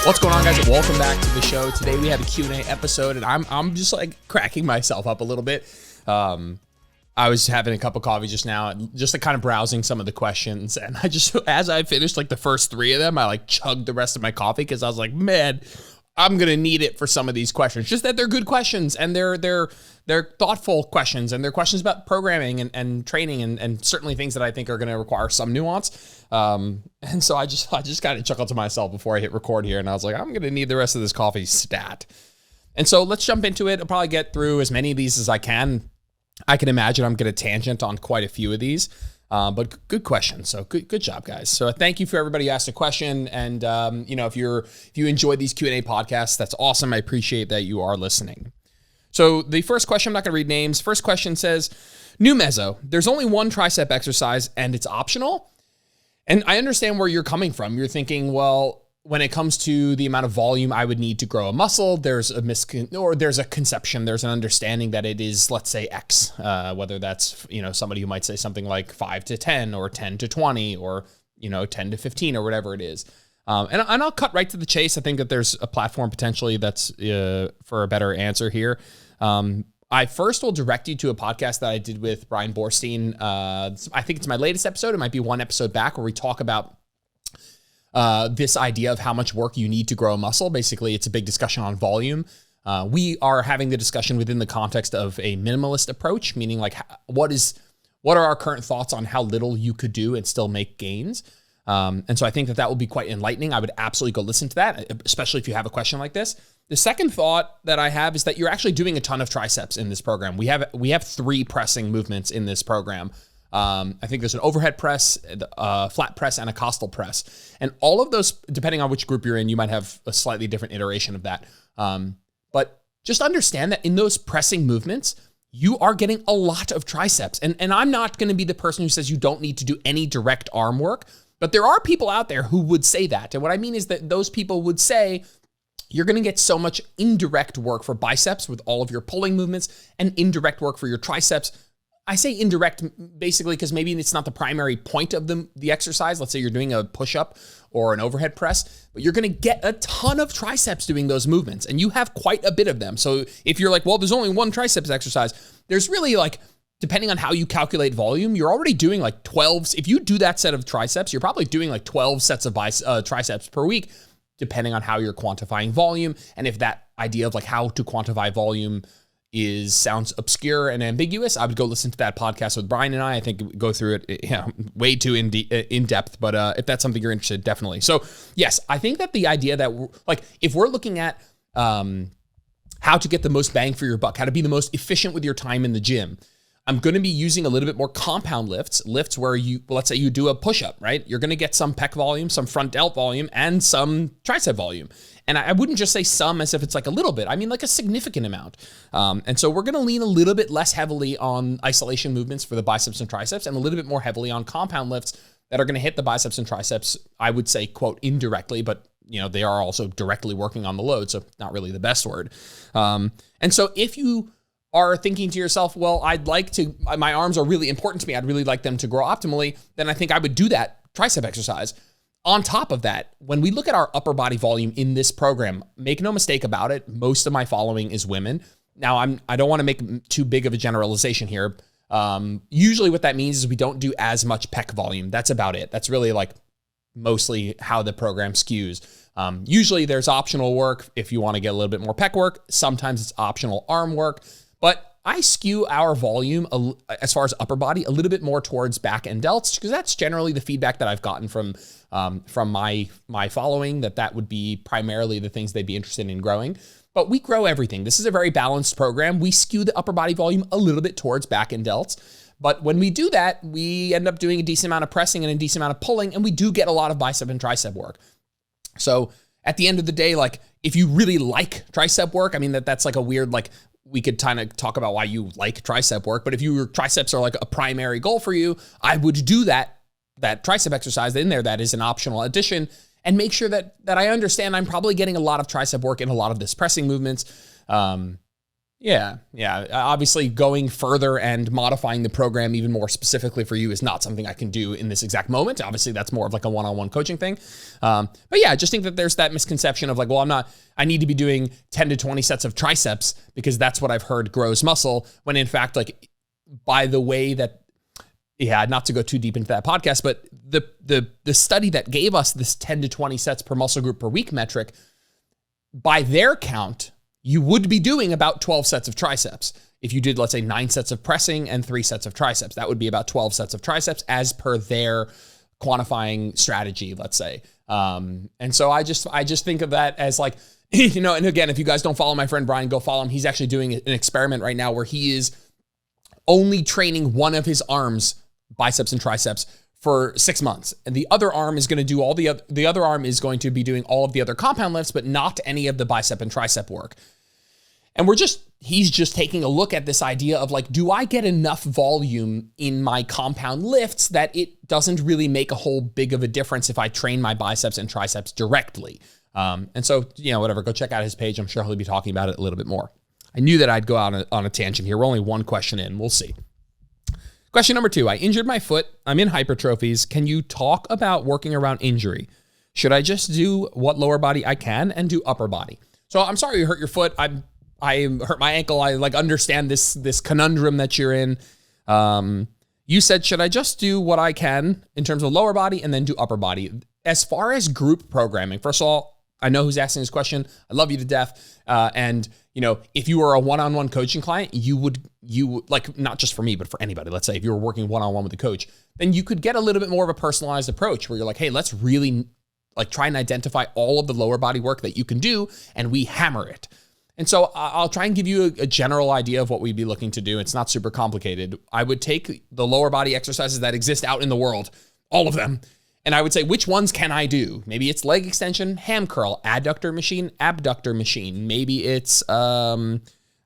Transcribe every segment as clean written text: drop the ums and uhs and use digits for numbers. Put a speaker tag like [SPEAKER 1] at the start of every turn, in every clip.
[SPEAKER 1] What's going on, guys? Welcome back to the show. Today we have a Q&A episode, and I'm just like cracking myself up a little bit. I was having a cup of coffee just now, just like kind of browsing some of the questions, and I just, as I finished like the first 3 of them, I like chugged the rest of my coffee because I was like, man, I'm gonna need it for some of these questions. Just that they're good questions, and they're thoughtful questions, and they're questions about programming and training and certainly things that I think are gonna require some nuance. And so I just kind of chuckled to myself before I hit record here, and I was like, I'm gonna need the rest of this coffee stat. And so let's jump into it. I'll probably get through as many of these as I can. I can imagine I'm gonna tangent on quite a few of these. But good question. So good job, guys. So thank you for everybody who asked a question. And, if you enjoyed these Q&A podcasts, that's awesome. I appreciate that you are listening. So the first question, I'm not going to read names. First question says, new meso, there's only one tricep exercise and it's optional. And I understand where you're coming from. You're thinking, well, when it comes to the amount of volume I would need to grow a muscle, there's a conception, there's an understanding that it is, let's say, X, whether that's, somebody who might say something like 5 to 10 or 10 to 20 or, 10 to 15 or whatever it is. And I'll cut right to the chase. I think that there's a platform potentially that's for a better answer here. I first will direct you to a podcast that I did with Brian Borstein. I think it's my latest episode. It might be one episode back where we talk about this idea of how much work you need to grow a muscle. Basically, it's a big discussion on volume. We are having the discussion within the context of a minimalist approach, meaning like what are our current thoughts on how little you could do and still make gains. And so I think that will be quite enlightening. I would absolutely go listen to that, especially if you have a question like this. The second thought that I have is that you're actually doing a ton of triceps in this program. We have 3 pressing movements in this program. I think there's an overhead press, a flat press, and a costal press. And all of those, depending on which group you're in, you might have a slightly different iteration of that. But just understand that in those pressing movements, you are getting a lot of triceps. And I'm not going to be the person who says you don't need to do any direct arm work, but there are people out there who would say that. And what I mean is that those people would say, you're going to get so much indirect work for biceps with all of your pulling movements and indirect work for your triceps. I say indirect basically because maybe it's not the primary point of the exercise. Let's say you're doing a push-up or an overhead press, but you're going to get a ton of triceps doing those movements, and you have quite a bit of them. So if you're like, well, there's only one triceps exercise, there's really like, depending on how you calculate volume, you're already doing like 12. If you do that set of triceps, you're probably doing like 12 sets of triceps per week, depending on how you're quantifying volume. And if that idea of like how to quantify volume sounds obscure and ambiguous, I would go listen to that podcast with Brian and I think we go through it way too in depth, but if that's something you're interested in, definitely. So yes, I think that the idea that if we're looking at how to get the most bang for your buck, how to be the most efficient with your time in the gym, I'm going to be using a little bit more compound lifts where let's say you do a push-up, right? You're going to get some pec volume, some front delt volume, and some tricep volume. And I wouldn't just say some as if it's like a little bit. I mean like a significant amount. And so we're going to lean a little bit less heavily on isolation movements for the biceps and triceps and a little bit more heavily on compound lifts that are going to hit the biceps and triceps, I would say, quote, indirectly, but they are also directly working on the load. So not really the best word. And so if you are thinking to yourself, well, my arms are really important to me, I'd really like them to grow optimally, then I think I would do that tricep exercise. On top of that, when we look at our upper body volume in this program, make no mistake about it, most of my following is women. Now, I don't want to make too big of a generalization here. Usually what that means is we don't do as much pec volume. That's about it. That's really like mostly how the program skews. Usually there's optional work if you want to get a little bit more pec work. Sometimes it's optional arm work. But I skew our volume as far as upper body a little bit more towards back and delts because that's generally the feedback that I've gotten from my following, that would be primarily the things they'd be interested in growing. But we grow everything. This is a very balanced program. We skew the upper body volume a little bit towards back and delts. But when we do that, we end up doing a decent amount of pressing and a decent amount of pulling, and we do get a lot of bicep and tricep work. So at the end of the day, like if you really like tricep work, I mean that's like a weird we could kind of talk about why you like tricep work, but if your triceps are like a primary goal for you, I would do that tricep exercise in there. That is an optional addition, and make sure that I understand I'm probably getting a lot of tricep work in a lot of this pressing movements. Yeah. Obviously, going further and modifying the program even more specifically for you is not something I can do in this exact moment. Obviously, that's more of like a one-on-one coaching thing. But yeah, I just think that there's that misconception of like, well, I need to be doing 10 to 20 sets of triceps because that's what I've heard grows muscle. When in fact, like, by the way that, yeah, not to go too deep into that podcast, but the study that gave us this 10 to 20 sets per muscle group per week metric, by their count, you would be doing about 12 sets of triceps. If you did, let's say, 9 sets of pressing and 3 sets of triceps, that would be about 12 sets of triceps as per their quantifying strategy, let's say. And so I just think of that as like, and again, if you guys don't follow my friend Brian, go follow him. He's actually doing an experiment right now where he is only training one of his arms, biceps and triceps, for 6 months. And the other arm is going to do the other arm is going to be doing all of the other compound lifts, but not any of the bicep and tricep work. And he's just taking a look at this idea of like, do I get enough volume in my compound lifts that it doesn't really make a whole big of a difference if I train my biceps and triceps directly? And so, whatever, go check out his page. I'm sure he'll be talking about it a little bit more. I knew that I'd go out on a tangent here. We're only one question in. We'll see. Question number 2, I injured my foot. I'm in hypertrophies. Can you talk about working around injury? Should I just do what lower body I can and do upper body? So I'm sorry you hurt your foot. I hurt my ankle. I understand this conundrum that you're in. You said, should I just do what I can in terms of lower body and then do upper body? As far as group programming, first of all, I know who's asking this question. I love you to death. And if you were a one-on-one coaching client, you would like, not just for me, but for anybody, let's say if you were working one-on-one with a coach, then you could get a little bit more of a personalized approach where you're like, hey, let's really like try and identify all of the lower body work that you can do and we hammer it. And so I'll try and give you a general idea of what we'd be looking to do. It's not super complicated. I would take the lower body exercises that exist out in the world, all of them, and I would say, which ones can I do? Maybe it's leg extension, ham curl, adductor machine, abductor machine. Maybe it's, I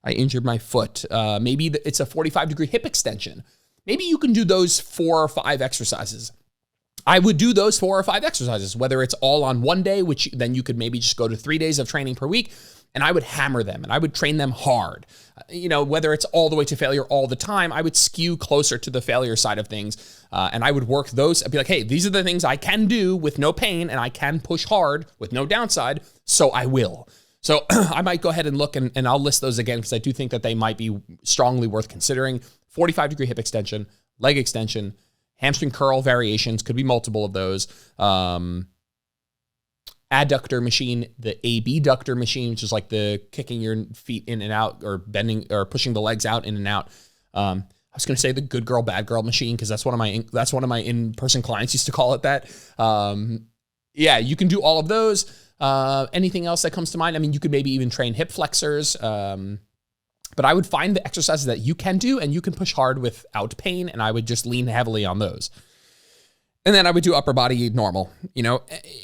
[SPEAKER 1] injured my foot. Maybe it's a 45-degree hip extension. Maybe you can do those 4 or 5 exercises. I would do those 4 or 5 exercises, whether it's all on one day, which then you could maybe just go to 3 days of training per week, and I would hammer them and I would train them hard. Whether it's all the way to failure all the time, I would skew closer to the failure side of things. And I would work those. I'd be like, hey, these are the things I can do with no pain and I can push hard with no downside. So I will. So I might go ahead and look and I'll list those again because I do think that they might be strongly worth considering. 45-degree hip extension, leg extension, hamstring curl variations, could be multiple of those. Adductor machine, the abductor machine, which is like the kicking your feet in and out or bending or pushing the legs out in and out. I was going to say the good girl, bad girl machine, because that's one of my in-person clients used to call it that. Yeah, you can do all of those. Anything else that comes to mind? I mean, you could maybe even train hip flexors. But I would find the exercises that you can do and you can push hard without pain, and I would just lean heavily on those. And then I would do upper body normal.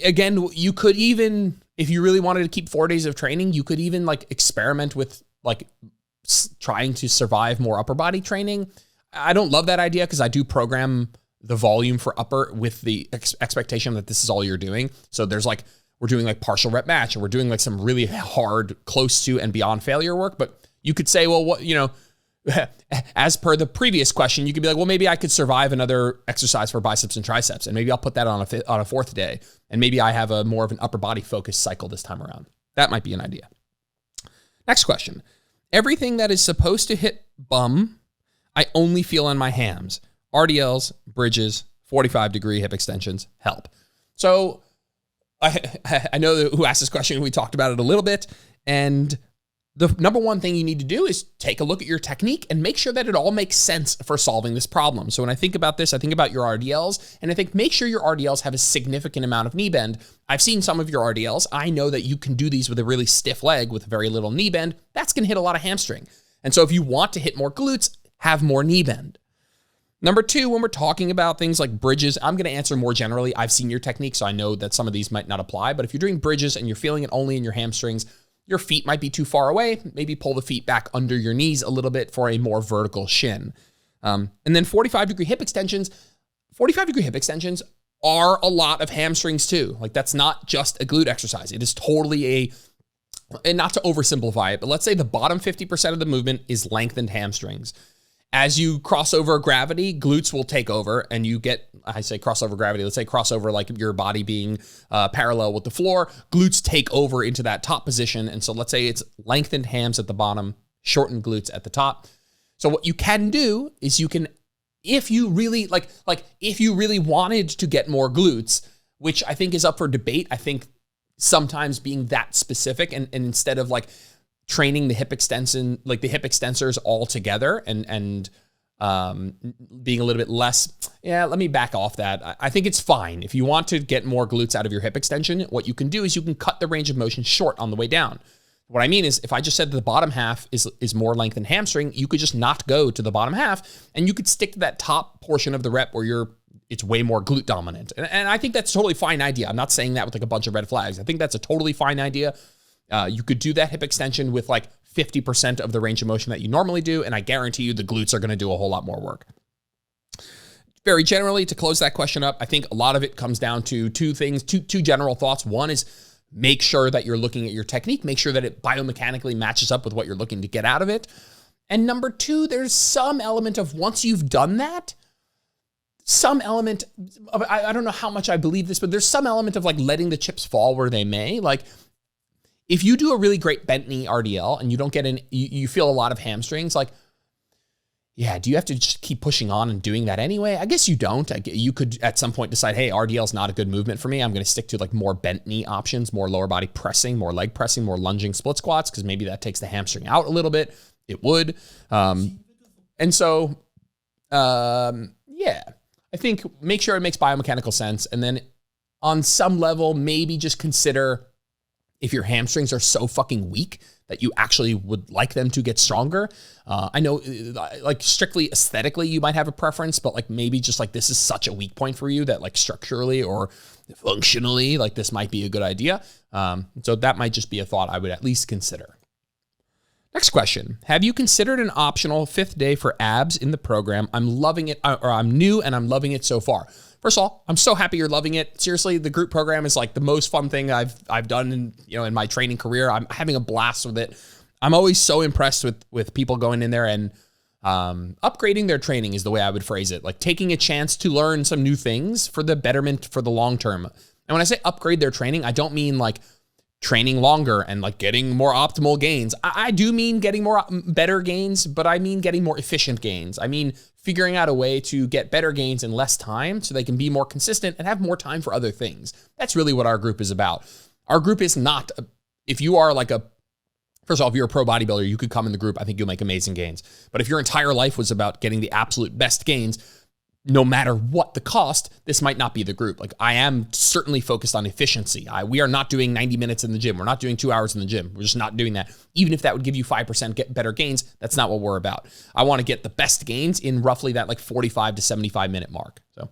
[SPEAKER 1] Again, you could even, if you really wanted to keep 4 days of training, you could even like experiment with like trying to survive more upper body training. I don't love that idea because I do program the volume for upper with the expectation that this is all you're doing. So there's like, we're doing like partial rep match and we're doing like some really hard, close to and beyond failure work. But you could say, well, what, as per the previous question, you could be like, well, maybe I could survive another exercise for biceps and triceps, and maybe I'll put that on a 4th day, and maybe I have a more of an upper body focused cycle this time around. That might be an idea. Next question. Everything that is supposed to hit bum, I only feel on my hams. RDLs, bridges, 45-degree hip extensions help. So I know who asked this question. We talked about it a little bit, and the number one thing you need to do is take a look at your technique and make sure that it all makes sense for solving this problem. So when I think about this, I think about your RDLs, and I think make sure your RDLs have a significant amount of knee bend. I've seen some of your RDLs. I know that you can do these with a really stiff leg with very little knee bend. That's going to hit a lot of hamstring. And so if you want to hit more glutes, have more knee bend. Number 2, when we're talking about things like bridges, I'm going to answer more generally. I've seen your technique, so I know that some of these might not apply. But if you're doing bridges and you're feeling it only in your hamstrings, your feet might be too far away. Maybe pull the feet back under your knees a little bit for a more vertical shin. And then 45-degree hip extensions. 45-degree hip extensions are a lot of hamstrings too. Like that's not just a glute exercise. It is totally and not to oversimplify it, but let's say the bottom 50% of the movement is lengthened hamstrings. As you cross over gravity, glutes will take over, and you get, I say crossover gravity, let's say crossover like your body being parallel with the floor, glutes take over into that top position. And so let's say it's lengthened hams at the bottom, shortened glutes at the top. So what you can do is you can, if you really if you really wanted to get more glutes, which I think is up for debate, I think sometimes being that specific and instead of like training the hip extension, like the hip extensors all together and being a little bit less, let me back off that. I think it's fine. If you want to get more glutes out of your hip extension, what you can do is you can cut the range of motion short on the way down. What I mean is if I just said that the bottom half is more lengthened hamstring, you could just not go to the bottom half and you could stick to that top portion of the rep where it's way more glute dominant. And I think that's a totally fine idea. I'm not saying that with like a bunch of red flags. I think that's a totally fine idea. You could do that hip extension with like 50% of the range of motion that you normally do, and I guarantee you the glutes are going to do a whole lot more work. Very generally, to close that question up, I think a lot of it comes down to two things, two general thoughts. One is make sure that you're looking at your technique, make sure that it biomechanically matches up with what you're looking to get out of it. And number two, there's some element of once you've done that, some element of, I don't know how much I believe this, but there's some element of like letting the chips fall where they may. Like if you do a really great bent knee RDL and you don't get you feel a lot of hamstrings, like, do you have to just keep pushing on and doing that anyway? I guess you don't. You could at some point decide, hey, RDL is not a good movement for me. I'm going to stick to like more bent knee options, more lower body pressing, more leg pressing, more lunging split squats, because maybe that takes the hamstring out a little bit. It would. And so, I think make sure it makes biomechanical sense. And then on some level, maybe just consider if your hamstrings are so fucking weak that you actually would like them to get stronger. I know like strictly aesthetically, you might have a preference, but like maybe just like this is such a weak point for you that like structurally or functionally, like this might be a good idea. So that might just be a thought I would at least consider. Next question. Have you considered an optional 5th day for abs in the program? I'm loving it, or I'm new and I'm loving it so far. First of all, I'm so happy you're loving it. Seriously, the group program is like the most fun thing I've done in my training career. I'm having a blast with it. I'm always so impressed with people going in there and upgrading their training is the way I would phrase it. Like taking a chance to learn some new things for the betterment for the long term. And when I say upgrade their training, I don't mean like training longer and like getting more optimal gains. I do mean getting better gains, but I mean getting more efficient gains. I mean figuring out a way to get better gains in less time so they can be more consistent and have more time for other things. That's really what our group is about. Our group is not, if you are like first of all, if you're a pro bodybuilder, you could come in the group. I think you'll make amazing gains. But if your entire life was about getting the absolute best gains, no matter what the cost, this might not be the group. Like I am certainly focused on efficiency. We are not doing 90 minutes in the gym. We're not doing 2 hours in the gym. We're just not doing that. Even if that would give you 5% get better gains, that's not what we're about. I want to get the best gains in roughly that like 45 to 75 minute mark. So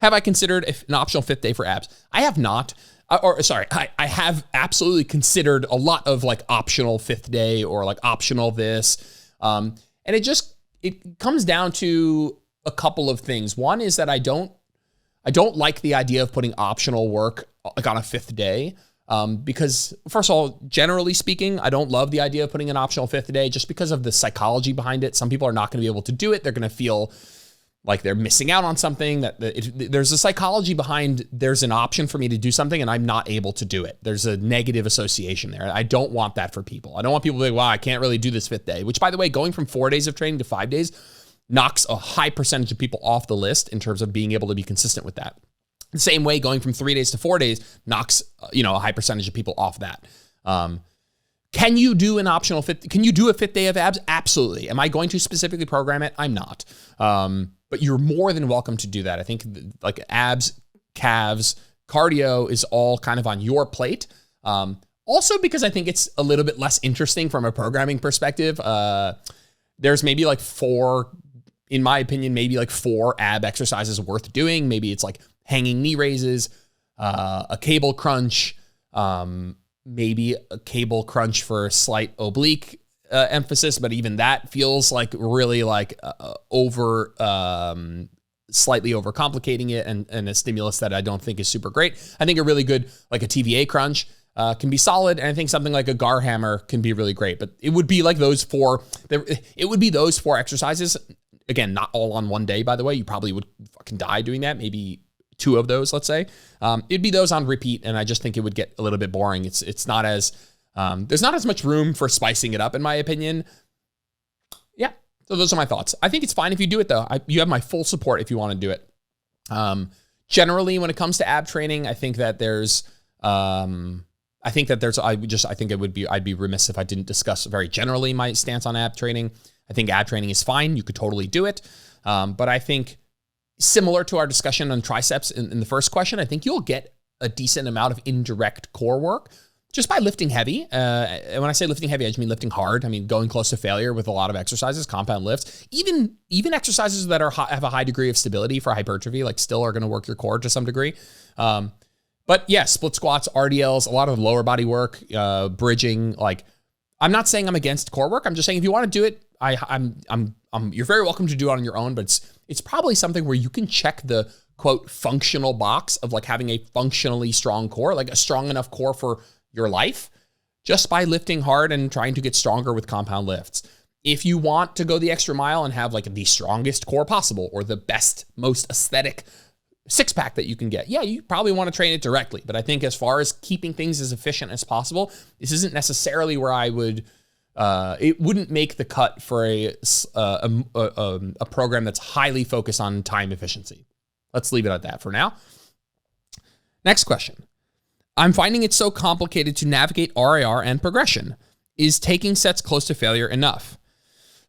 [SPEAKER 1] have I considered an optional 5th day for abs? I have not. I have absolutely considered a lot of like optional 5th day or like optional this. And it comes down to a couple of things. One is that I don't like the idea of putting optional work like on a 5th day because first of all, generally speaking, I don't love the idea of putting an optional 5th day just because of the psychology behind it. Some people are not going to be able to do it. They're going to feel like they're missing out on something, there's a psychology behind there's an option for me to do something and I'm not able to do it. There's a negative association there. I don't want that for people. I don't want people to be like, wow, I can't really do this 5th day, which by the way, going from 4 days of training to 5 days knocks a high percentage of people off the list in terms of being able to be consistent with that. The same way going from 3 days to 4 days knocks, a high percentage of people off that. Can you do an optional 5th? Can you do a 5th day of abs? Absolutely. Am I going to specifically program it? I'm not. But you're more than welcome to do that. I think like abs, calves, cardio is all kind of on your plate. Also because I think it's a little bit less interesting from a programming perspective. There's maybe like 4, in my opinion, maybe like 4 ab exercises worth doing. Maybe it's like hanging knee raises, a cable crunch, maybe a cable crunch for a slight oblique emphasis, but even that feels like really like slightly overcomplicating it and a stimulus that I don't think is super great. I think a really good, like a TVA crunch, can be solid. And I think something like a GAR hammer can be really great, but it would be like those four exercises. Again, not all on one day, by the way. You probably would fucking die doing that. Maybe 2 of those, let's say. It'd be those on repeat. And I just think it would get a little bit boring. It's not as, there's not as much room for spicing it up, in my opinion. Yeah. So those are my thoughts. I think it's fine if you do it though. You have my full support if you want to do it. Generally, when it comes to ab training, I think that I'd be remiss if I didn't discuss very generally my stance on ab training. I think ab training is fine. You could totally do it. But I think similar to our discussion on triceps in the first question, I think you'll get a decent amount of indirect core work just by lifting heavy. And when I say lifting heavy, I just mean lifting hard. I mean, going close to failure with a lot of exercises, compound lifts, even exercises that have a high degree of stability for hypertrophy, like still are going to work your core to some degree. But yeah, split squats, RDLs, a lot of lower body work, bridging. Like, I'm not saying I'm against core work. I'm just saying if you want to do it, you're very welcome to do it on your own. But it's probably something where you can check the quote functional box of like having a functionally strong core, like a strong enough core for your life, just by lifting hard and trying to get stronger with compound lifts. If you want to go the extra mile and have like the strongest core possible or the best, most aesthetic 6-pack that you can get, yeah, you probably want to train it directly. But I think as far as keeping things as efficient as possible, this isn't necessarily where I would, it wouldn't make the cut for a program that's highly focused on time efficiency. Let's leave it at that for now. Next question. I'm finding it so complicated to navigate RIR and progression. Is taking sets close to failure enough?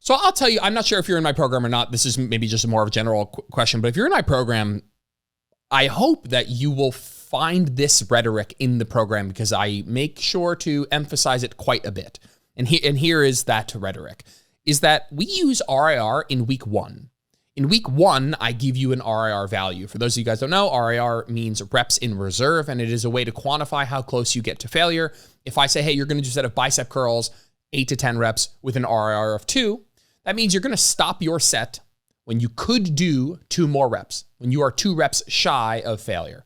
[SPEAKER 1] So I'll tell you, I'm not sure if you're in my program or not. This is maybe just more of a general question, but if you're in my program, I hope that you will find this rhetoric in the program because I make sure to emphasize it quite a bit. And here is that rhetoric, is that we use RIR in week 1. In week 1, I give you an RIR value. For those of you guys who don't know, RIR means reps in reserve, and it is a way to quantify how close you get to failure. If I say, hey, you're going to do a set of bicep curls, 8 to 10 reps with an RIR of 2, that means you're going to stop your set when you could do 2 more reps, when you are 2 reps shy of failure.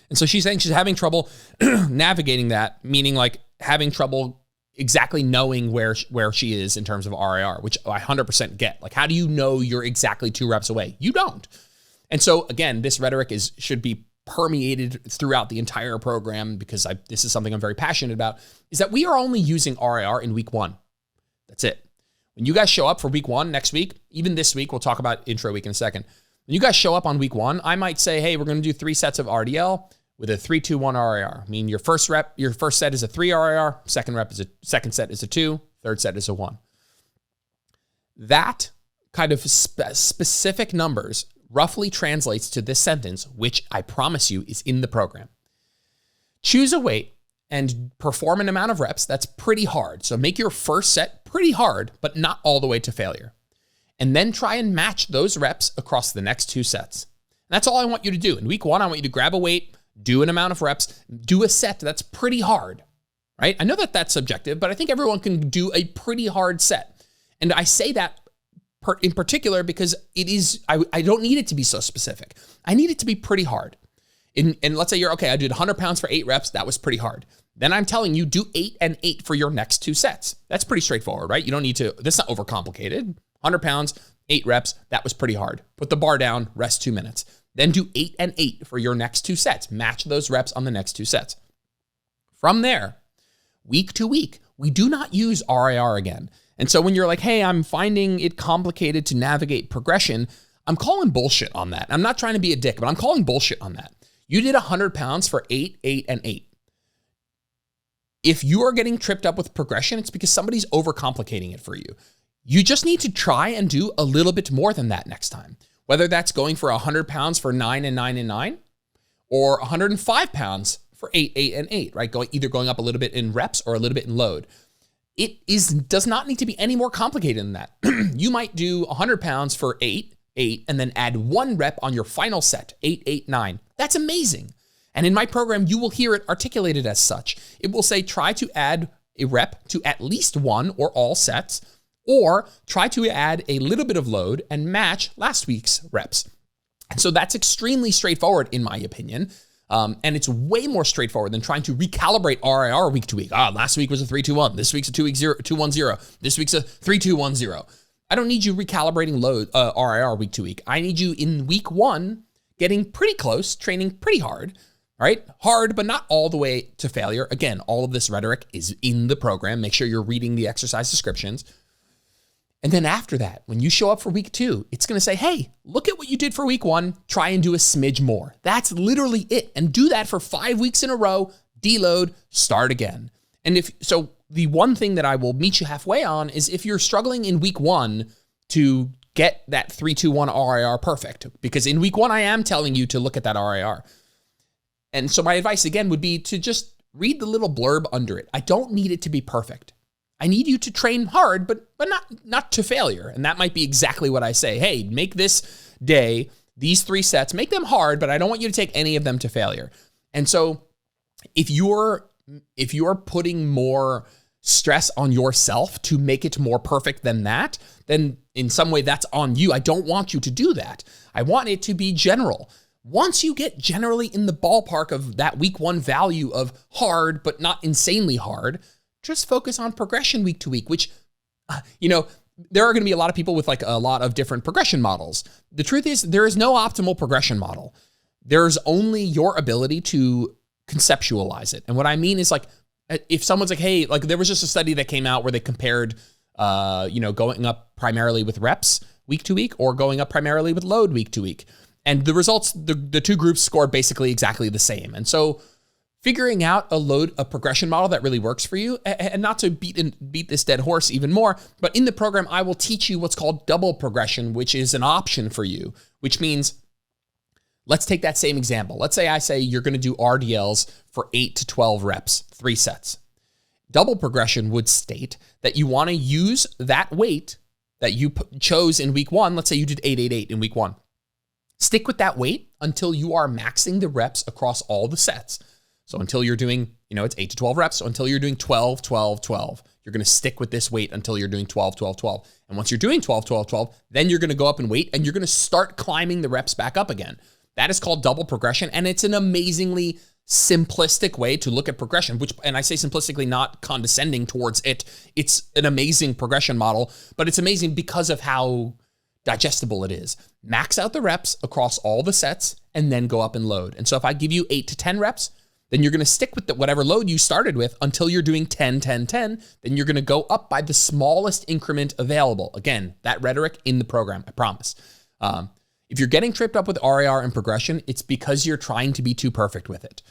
[SPEAKER 1] And so she's saying she's having trouble navigating that, meaning like having trouble exactly knowing where she is in terms of RIR, which I 100% get. Like, how do you know you're exactly 2 reps away? You don't. And so again, this rhetoric should be permeated throughout the entire program because this is something I'm very passionate about, is that we are only using RIR in week 1. That's it. When you guys show up for week 1 next week, even this week, we'll talk about intro week in a second. When you guys show up on week 1, I might say, hey, we're going to do 3 sets of RDL with a 3-2-1 RIR. I mean, your first set is a 3 RIR, second set is a 2, third set is a 1. That kind of specific numbers roughly translates to this sentence, which I promise you is in the program. Choose a weight and perform an amount of reps that's pretty hard. So make your first set pretty hard, but not all the way to failure. And then try and match those reps across the next 2 sets. And that's all I want you to do. In week 1, I want you to grab a weight, do an amount of reps, do a set that's pretty hard, right? I know that that's subjective, but I think everyone can do a pretty hard set. And I say that in particular because it is, I don't need it to be so specific. I need it to be pretty hard. And let's say I did 100 pounds for 8 reps. That was pretty hard. Then I'm telling you, do 8 and 8 for your next 2 sets. That's pretty straightforward, right? You don't need to, that's not overcomplicated. 100 pounds, 8 reps, that was pretty hard. Put the bar down, rest 2 minutes. Then do 8 and 8 for your next 2 sets. Match those reps on the next 2 sets. From there, week to week, we do not use RIR again. And so when you're like, hey, I'm finding it complicated to navigate progression, I'm calling bullshit on that. I'm not trying to be a dick, but I'm calling bullshit on that. You did 100 pounds for 8, 8, and 8. If you are getting tripped up with progression, it's because somebody's overcomplicating it for you. You just need to try and do a little bit more than that next time. Whether that's going for 100 pounds for 9 and 9 and 9, or 105 pounds for 8, 8, and 8, right? Either going up a little bit in reps or a little bit in load. It does not need to be any more complicated than that. You might do 100 pounds for 8, 8, and then add 1 rep on your final set, 8, 8, 9. That's amazing. And in my program, you will hear it articulated as such. It will say, try to add a rep to at least 1 or all sets, or try to add a little bit of load and match last week's reps. And so that's extremely straightforward, in my opinion. And it's way more straightforward than trying to recalibrate RIR week to week. Last week was a 3-2-1. This week's a 2-1-0. This week's a 3-2-1-0. I don't need you recalibrating load RIR week to week. I need you in week 1 getting pretty close, training pretty hard, right? Hard, but not all the way to failure. Again, all of this rhetoric is in the program. Make sure you're reading the exercise descriptions. And then after that, when you show up for week 2, it's going to say, hey, look at what you did for week 1. Try and do a smidge more. That's literally it. And do that for 5 weeks in a row, deload, start again. And the one thing that I will meet you halfway on is if you're struggling in week 1 to get that 3-2-1 RIR perfect, because in week 1, I am telling you to look at that RIR. And so my advice again would be to just read the little blurb under it. I don't need it to be perfect. I need you to train hard, but not to failure. And that might be exactly what I say. Hey, make this day, these 3 sets, make them hard, but I don't want you to take any of them to failure. And so if you're putting more stress on yourself to make it more perfect than that, then in some way that's on you. I don't want you to do that. I want it to be general. Once you get generally in the ballpark of that week 1 value of hard, but not insanely hard, just focus on progression week to week, which, there are going to be a lot of people with like a lot of different progression models. The truth is there is no optimal progression model. There's only your ability to conceptualize it. And what I mean is like, if someone's like, hey, like there was just a study that came out where they compared, going up primarily with reps week to week or going up primarily with load week to week. And the results, the 2 groups scored basically exactly the same. And so figuring out a progression model that really works for you, and not to beat this dead horse even more, but in the program, I will teach you what's called double progression, which is an option for you, which means, let's take that same example. Let's say I say you're going to do RDLs for 8 to 12 reps, 3 sets. Double progression would state that you want to use that weight that you chose in week 1. Let's say you did 888 in week 1. Stick with that weight until you are maxing the reps across all the sets. So until you're doing, it's 8 to 12 reps. So until you're doing 12, 12, 12, you're going to stick with this weight until you're doing 12, 12, 12. And once you're doing 12, 12, 12, then you're going to go up in weight and you're going to start climbing the reps back up again. That is called double progression. And it's an amazingly simplistic way to look at progression, and I say simplistically, not condescending towards it. It's an amazing progression model, but it's amazing because of how digestible it is. Max out the reps across all the sets and then go up and load. And so if I give you 8 to 10 reps, then you're going to stick with whatever load you started with until you're doing 10, 10, 10. Then you're going to go up by the smallest increment available. Again, that rhetoric in the program, I promise. If you're getting tripped up with RIR and progression, it's because you're trying to be too perfect with it.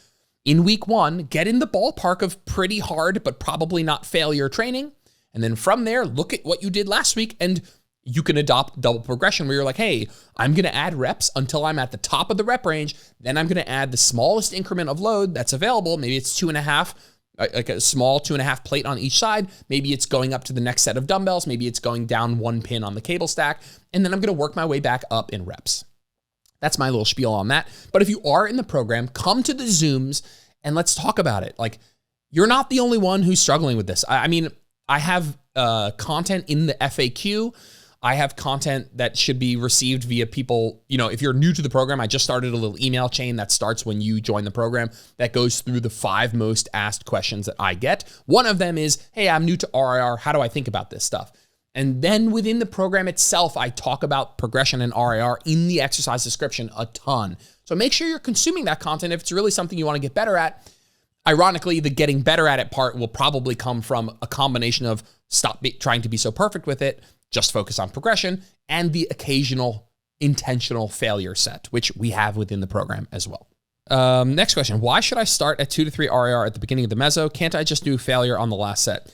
[SPEAKER 1] In week 1, get in the ballpark of pretty hard, but probably not failure training. And then from there, look at what you did last week and you can adopt double progression where you're like, hey, I'm going to add reps until I'm at the top of the rep range. Then I'm going to add the smallest increment of load that's available. Maybe it's 2.5, like a small 2.5 plate on each side. Maybe it's going up to the next set of dumbbells. Maybe it's going down 1 pin on the cable stack. And then I'm going to work my way back up in reps. That's my little spiel on that. But if you are in the program, come to the Zooms and let's talk about it. Like, you're not the only one who's struggling with this. I mean, I have content in the FAQ. I have content that should be received via people, if you're new to the program, I just started a little email chain that starts when you join the program that goes through the 5 most asked questions that I get. One of them is, hey, I'm new to RIR. How do I think about this stuff? And then within the program itself, I talk about progression and RIR in the exercise description a ton. So make sure you're consuming that content if it's really something you want to get better at. Ironically, the getting better at it part will probably come from a combination of stop trying to be so perfect with it, just focus on progression, and the occasional intentional failure set, which we have within the program as well. Next question. Why should I start at 2 to 3 RIR at the beginning of the meso? Can't I just do failure on the last set?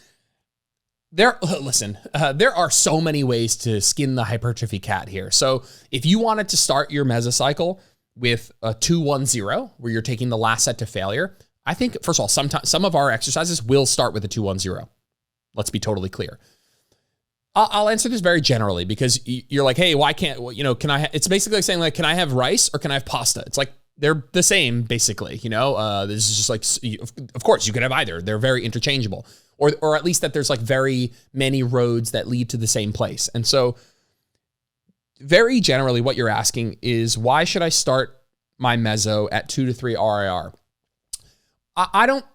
[SPEAKER 1] There are so many ways to skin the hypertrophy cat here. So if you wanted to start your mesocycle with a 2-1-0, where you're taking the last set to failure, I think, first of all, some of our exercises will start with a 2-1-0. Let's be totally clear. I'll answer this very generally because you're like, hey, why can't, can I, it's basically saying like, can I have rice or can I have pasta? It's like, they're the same basically, this is just like, of course you could have either. They're very interchangeable or at least that there's like very many roads that lead to the same place. And so very generally what you're asking is why should I start my meso at 2 to 3 RIR. I don't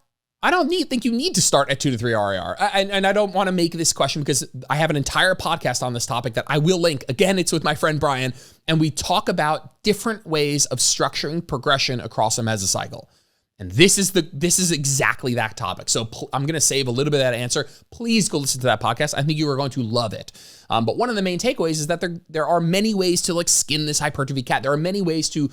[SPEAKER 1] think you need to start at 2 to 3 RIR. And I don't want to make this question because I have an entire podcast on this topic that I will link. Again, it's with my friend Brian, and we talk about different ways of structuring progression across a mesocycle. And this is exactly that topic. So I'm going to save a little bit of that answer. Please go listen to that podcast. I think you are going to love it. But one of the main takeaways is that there are many ways to like skin this hypertrophy cat. There are many ways to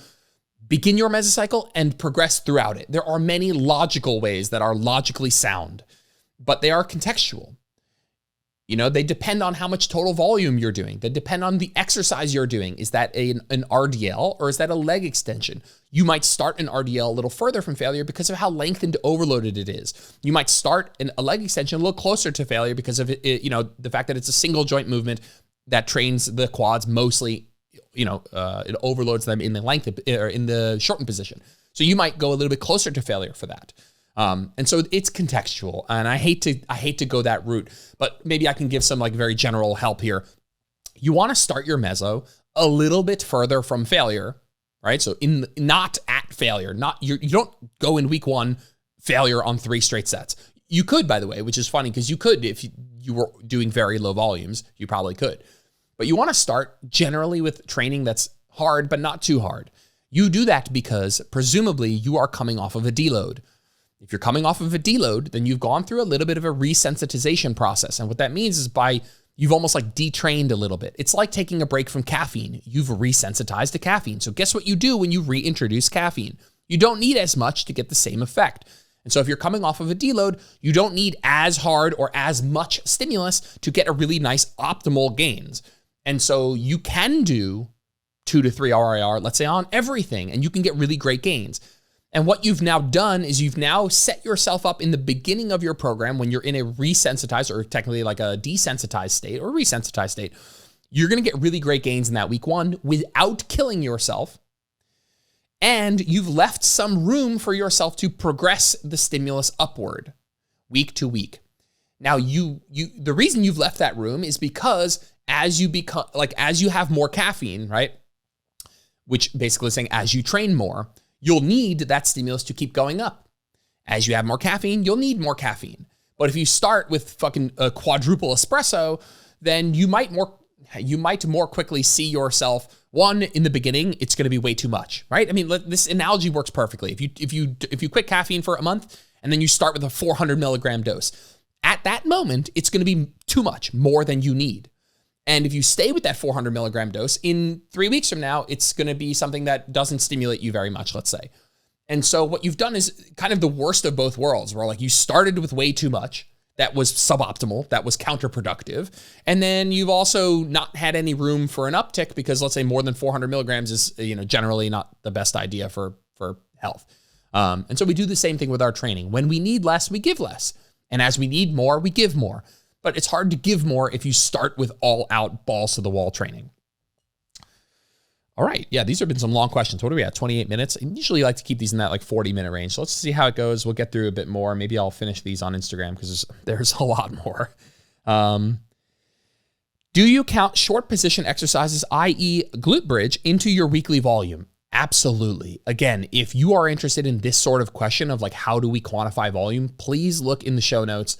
[SPEAKER 1] begin your mesocycle and progress throughout it. There are many logical ways that are logically sound, but they are contextual. You know, they depend on how much total volume you're doing. They depend on the exercise you're doing. Is that an RDL or is that a leg extension? You might start an RDL a little further from failure because of how lengthened overloaded it is. You might start a leg extension a little closer to failure because of it, you know, the fact that it's a single joint movement that trains the quads mostly. You know, it overloads them in the length or in the shortened position. So you might go a little bit closer to failure for that. And so it's contextual, and I hate to go that route, but maybe I can give some like very general help here. You want to start your meso a little bit further from failure, right? So not at failure, you don't go in week 1 failure on 3 straight sets. You could, by the way, which is funny because you could if you were doing very low volumes, you probably could. But you want to start generally with training that's hard, but not too hard. You do that because presumably you are coming off of a deload. If you're coming off of a deload, then you've gone through a little bit of a resensitization process. And what that means is you've almost like detrained a little bit. It's like taking a break from caffeine. You've resensitized to caffeine. So guess what you do when you reintroduce caffeine? You don't need as much to get the same effect. And so if you're coming off of a deload, you don't need as hard or as much stimulus to get a really nice optimal gains. And so you can do 2 to 3 RIR, let's say on everything, and you can get really great gains. And what you've now done is you've now set yourself up in the beginning of your program when you're in a resensitized or technically like a desensitized state or resensitized state. You're going to get really great gains in that week 1 without killing yourself. And you've left some room for yourself to progress the stimulus upward week to week. Now, the reason you've left that room is because as you have more caffeine, right? Which basically is saying as you train more, you'll need that stimulus to keep going up. As you have more caffeine, you'll need more caffeine. But if you start with fucking a quadruple espresso, then you might more quickly see yourself, one, in the beginning, it's going to be way too much, right? I mean, this analogy works perfectly. If you quit caffeine for a month and then you start with a 400 milligram dose, at that moment, it's going to be too much, more than you need. And if you stay with that 400 milligram dose, in 3 weeks from now, it's going to be something that doesn't stimulate you very much, let's say. And so what you've done is kind of the worst of both worlds, where like you started with way too much, that was suboptimal, that was counterproductive. And then you've also not had any room for an uptick because let's say more than 400 milligrams is, generally not the best idea for health. And so we do the same thing with our training. When we need less, we give less. And as we need more, we give more. But it's hard to give more if you start with all out balls to the wall training. All right. Yeah, these have been some long questions. What are we at? 28 minutes. I usually like to keep these in that like 40-minute range. So let's see how it goes. We'll get through a bit more. Maybe I'll finish these on Instagram because there's a lot more. Do you count short position exercises, i.e. glute bridge, into your weekly volume? Absolutely. Again, if you are interested in this sort of question of like, how do we quantify volume, please look in the show notes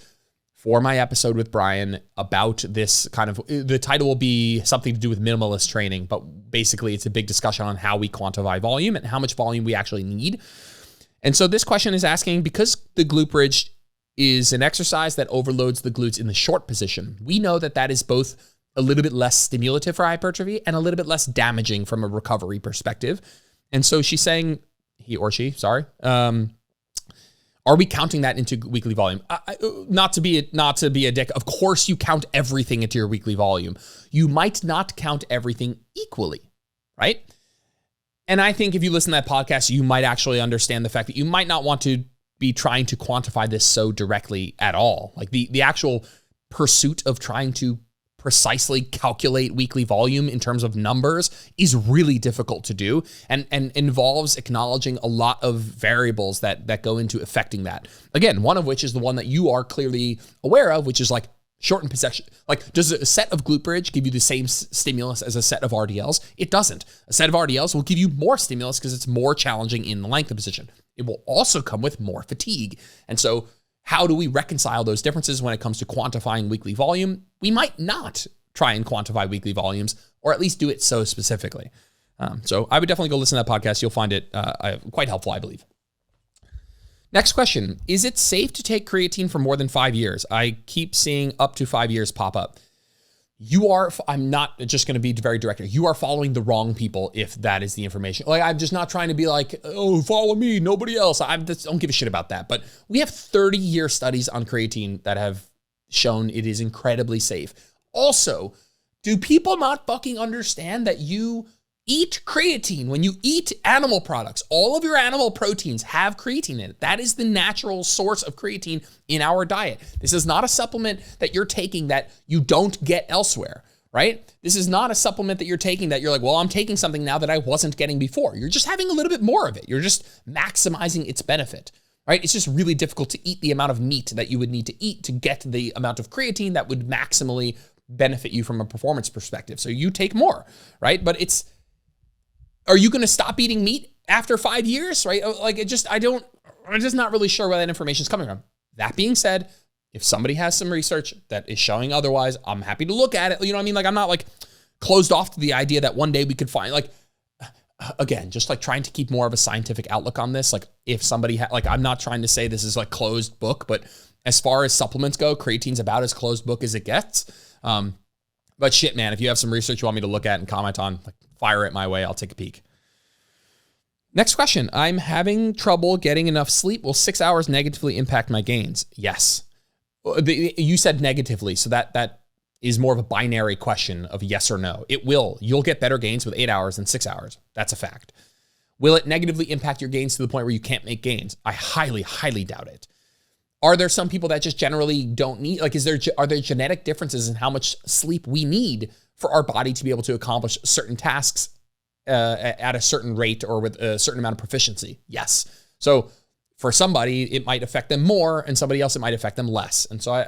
[SPEAKER 1] for my episode with Brian about this kind of, the title will be something to do with minimalist training, but basically it's a big discussion on how we quantify volume and how much volume we actually need. And so this question is asking, because the glute bridge is an exercise that overloads the glutes in the short position, we know that that is both a little bit less stimulative for hypertrophy and a little bit less damaging from a recovery perspective. And so she's saying, are we counting that into weekly volume? Not to be a dick. Of course you count everything into your weekly volume. You might not count everything equally, right? And I think if you listen to that podcast, you might actually understand the fact that you might not want to be trying to quantify this so directly at all. Like the actual pursuit of trying to precisely calculate weekly volume in terms of numbers is really difficult to do and involves acknowledging a lot of variables that go into affecting that. Again, one of which is the one that you are clearly aware of, which is like Shorten possession. Like, does a set of glute bridge give you the same stimulus as a set of RDLs? It doesn't. A set of RDLs will give you more stimulus because it's more challenging in the lengthen position. It will also come with more fatigue. And so how do we reconcile those differences when it comes to quantifying weekly volume? We might not try and quantify weekly volumes, or at least do it so specifically. So I would definitely go listen to that podcast. You'll find it quite helpful, I believe. Next question. Is it safe to take creatine for more than 5 years? I keep seeing up to 5 years pop up. I'm not just going to be very direct here. You are following the wrong people if that is the information. Like, I'm just not trying to be like, oh, follow me, nobody else. I don't give a shit about that. But we have 30-year studies on creatine that have shown it is incredibly safe. Also, do people not fucking understand that you eat creatine? When you eat animal products, all of your animal proteins have creatine in it. That is the natural source of creatine in our diet. This is not a supplement that you're taking that you don't get elsewhere, right? This is not a supplement that you're taking that you're like, well, I'm taking something now that I wasn't getting before. You're just having a little bit more of it. You're just maximizing its benefit, right? It's just really difficult to eat the amount of meat that you would need to eat to get the amount of creatine that would maximally benefit you from a performance perspective. So you take more, right? But are you going to stop eating meat after 5 years, right? Like, I'm just not really sure where that information is coming from. That being said, if somebody has some research that is showing otherwise, I'm happy to look at it. You know what I mean? Like, I'm not like closed off to the idea that one day we could find, like, again, just like trying to keep more of a scientific outlook on this. Like, if somebody I'm not trying to say this is like closed book, but as far as supplements go, creatine's about as closed book as it gets. But shit, man, if you have some research you want me to look at and comment on, like, fire it my way. I'll take a peek. Next question. I'm having trouble getting enough sleep. Will 6 hours negatively impact my gains? Yes. You said negatively, so that is more of a binary question of yes or no. It will. You'll get better gains with 8 hours than 6 hours. That's a fact. Will it negatively impact your gains to the point where you can't make gains? I highly, highly doubt it. Are there some people that just generally don't need, like, are there genetic differences in how much sleep we need for our body to be able to accomplish certain tasks at a certain rate or with a certain amount of proficiency? Yes. So for somebody, it might affect them more, and somebody else, it might affect them less. And so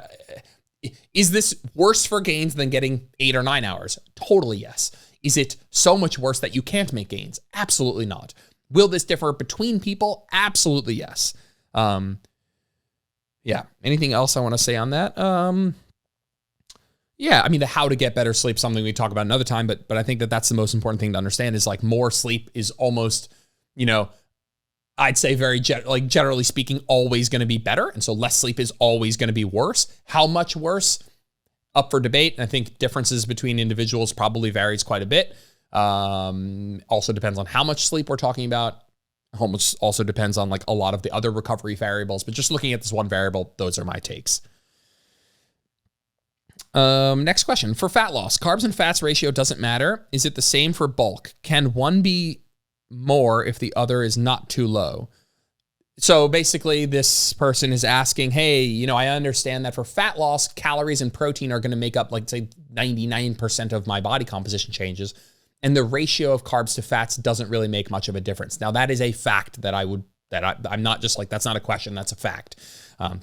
[SPEAKER 1] is this worse for gains than getting 8 or 9 hours? Totally yes. Is it so much worse that you can't make gains? Absolutely not. Will this differ between people? Absolutely yes. Yeah. Anything else I want to say on that? Yeah, I mean, the how to get better sleep, something we talk about another time, but I think that's the most important thing to understand is, like, more sleep is almost, I'd say generally speaking, always going to be better. And so less sleep is always going to be worse. How much worse? Up for debate. And I think differences between individuals probably varies quite a bit. Also depends on how much sleep we're talking about. Almost also depends on, like, a lot of the other recovery variables, but just looking at this one variable, those are my takes. Next question. For fat loss, carbs and fats ratio doesn't matter. Is it the same for bulk? Can one be more if the other is not too low? So basically this person is asking, hey, I understand that for fat loss, calories and protein are going to make up, like, say 99% of my body composition changes. And the ratio of carbs to fats doesn't really make much of a difference. Now, that is a fact that I'm not just like, that's not a question, that's a fact.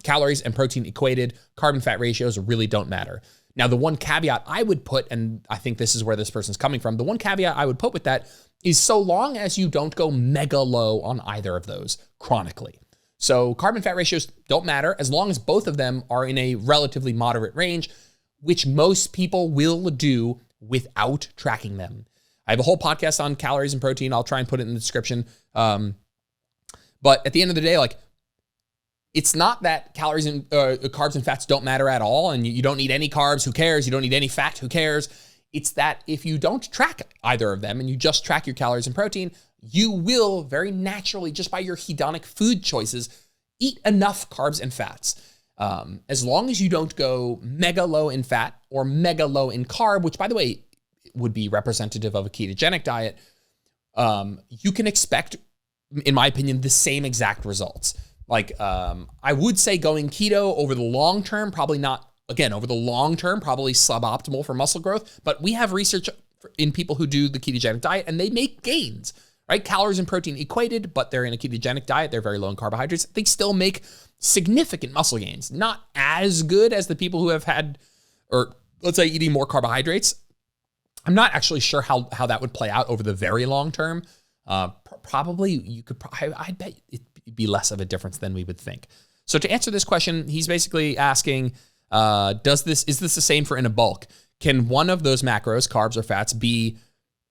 [SPEAKER 1] Calories and protein equated, carb and fat ratios really don't matter. Now, the one caveat I would put, and I think this is where this person's coming from, the one caveat I would put with that is so long as you don't go mega low on either of those chronically. So carb and fat ratios don't matter as long as both of them are in a relatively moderate range, which most people will do without tracking them. I have a whole podcast on calories and protein. I'll try and put it in the description. But at the end of the day, like, it's not that calories and carbs and fats don't matter at all, and you don't need any carbs, who cares? You don't need any fat, who cares? It's that if you don't track either of them and you just track your calories and protein, you will very naturally, just by your hedonic food choices, eat enough carbs and fats. As long as you don't go mega low in fat or mega low in carb, which, by the way, would be representative of a ketogenic diet, you can expect, in my opinion, the same exact results. Like, I would say going keto over the long term, probably not, again, over the long term, probably suboptimal for muscle growth, but we have research in people who do the ketogenic diet and they make gains, right? Calories and protein equated, but they're in a ketogenic diet. They're very low in carbohydrates. They still make significant muscle gains, not as good as the people who have had or let's say eating more carbohydrates, I'm not actually sure how that would play out over the very long term. Probably I bet it'd be less of a difference than we would think. So to answer this question, he's basically asking, is this the same for in a bulk? Can one of those macros, carbs or fats, be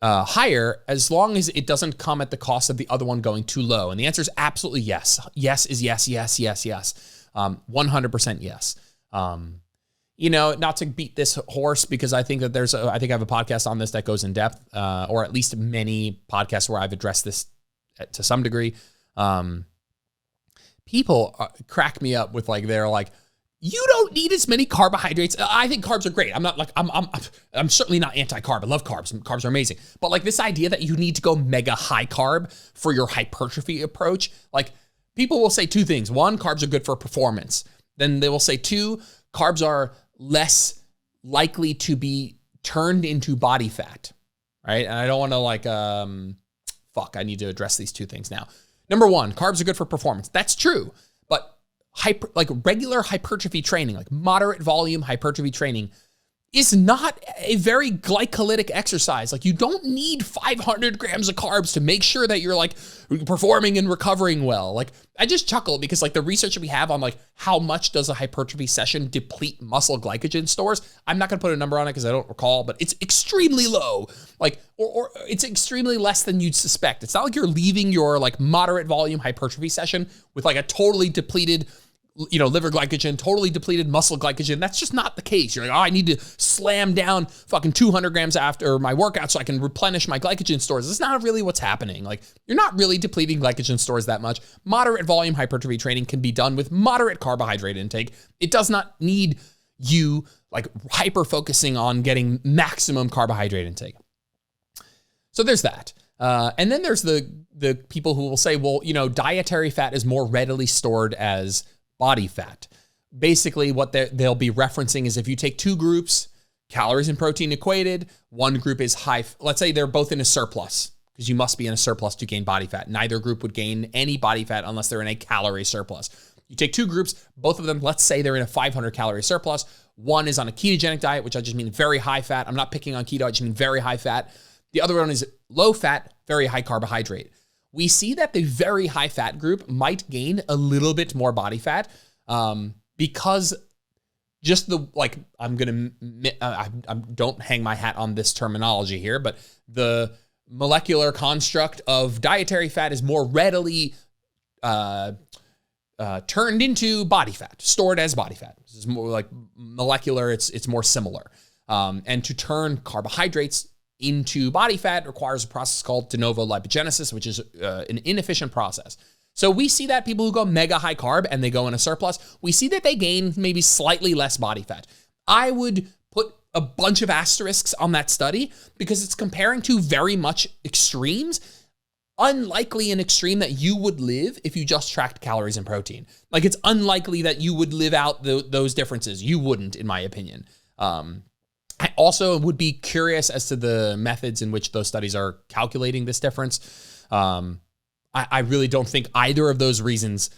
[SPEAKER 1] higher as long as it doesn't come at the cost of the other one going too low? And the answer is absolutely yes. Yes is yes, yes, yes, yes. 100% yes. Not to beat this horse, because I think that I think I have a podcast on this that goes in depth, or at least many podcasts where I've addressed this to some degree. People crack me up with they're like, you don't need as many carbohydrates. I think carbs are great. I'm not I'm certainly not anti-carb. I love carbs. Carbs are amazing. But this idea that you need to go mega high carb for your hypertrophy approach, people will say two things. One, carbs are good for performance. Then they will say two, carbs are less likely to be turned into body fat, right? And I don't want to I need to address these two things now. Number one, carbs are good for performance. That's true. But regular hypertrophy training, moderate volume hypertrophy training, is not a very glycolytic exercise. You don't need 500 grams of carbs to make sure that you're performing and recovering well. I just chuckle because the research that we have on how much does a hypertrophy session deplete muscle glycogen stores, I'm not gonna put a number on it because I don't recall, but it's extremely low. Or it's extremely less than you'd suspect. It's not like you're leaving your moderate volume hypertrophy session with a totally depleted liver glycogen, totally depleted muscle glycogen. That's just not the case. You're I need to slam down fucking 200 grams after my workout so I can replenish my glycogen stores. That's not really what's happening. You're not really depleting glycogen stores that much. Moderate volume hypertrophy training can be done with moderate carbohydrate intake. It does not need you hyper focusing on getting maximum carbohydrate intake. So there's that. And then there's the people who will say, well, dietary fat is more readily stored as body fat. Basically, what they'll be referencing is if you take two groups, calories and protein equated, one group is high. Let's say they're both in a surplus, because you must be in a surplus to gain body fat. Neither group would gain any body fat unless they're in a calorie surplus. You take two groups, both of them, let's say they're in a 500 calorie surplus. One is on a ketogenic diet, which I just mean very high fat. I'm not picking on keto, I just mean very high fat. The other one is low fat, very high carbohydrate. We see that the very high fat group might gain a little bit more body fat because just don't hang my hat on this terminology here, but the molecular construct of dietary fat is more readily turned into body fat, stored as body fat. This is more molecular, it's more similar. And to turn carbohydrates into body fat requires a process called de novo lipogenesis, which is an inefficient process. So we see that people who go mega high carb and they go in a surplus, we see that they gain maybe slightly less body fat. I would put a bunch of asterisks on that study because it's comparing two very much extremes, unlikely an extreme that you would live if you just tracked calories and protein. It's unlikely that you would live out those differences. You wouldn't, in my opinion. I also would be curious as to the methods in which those studies are calculating this difference. I really don't think either of those reasons,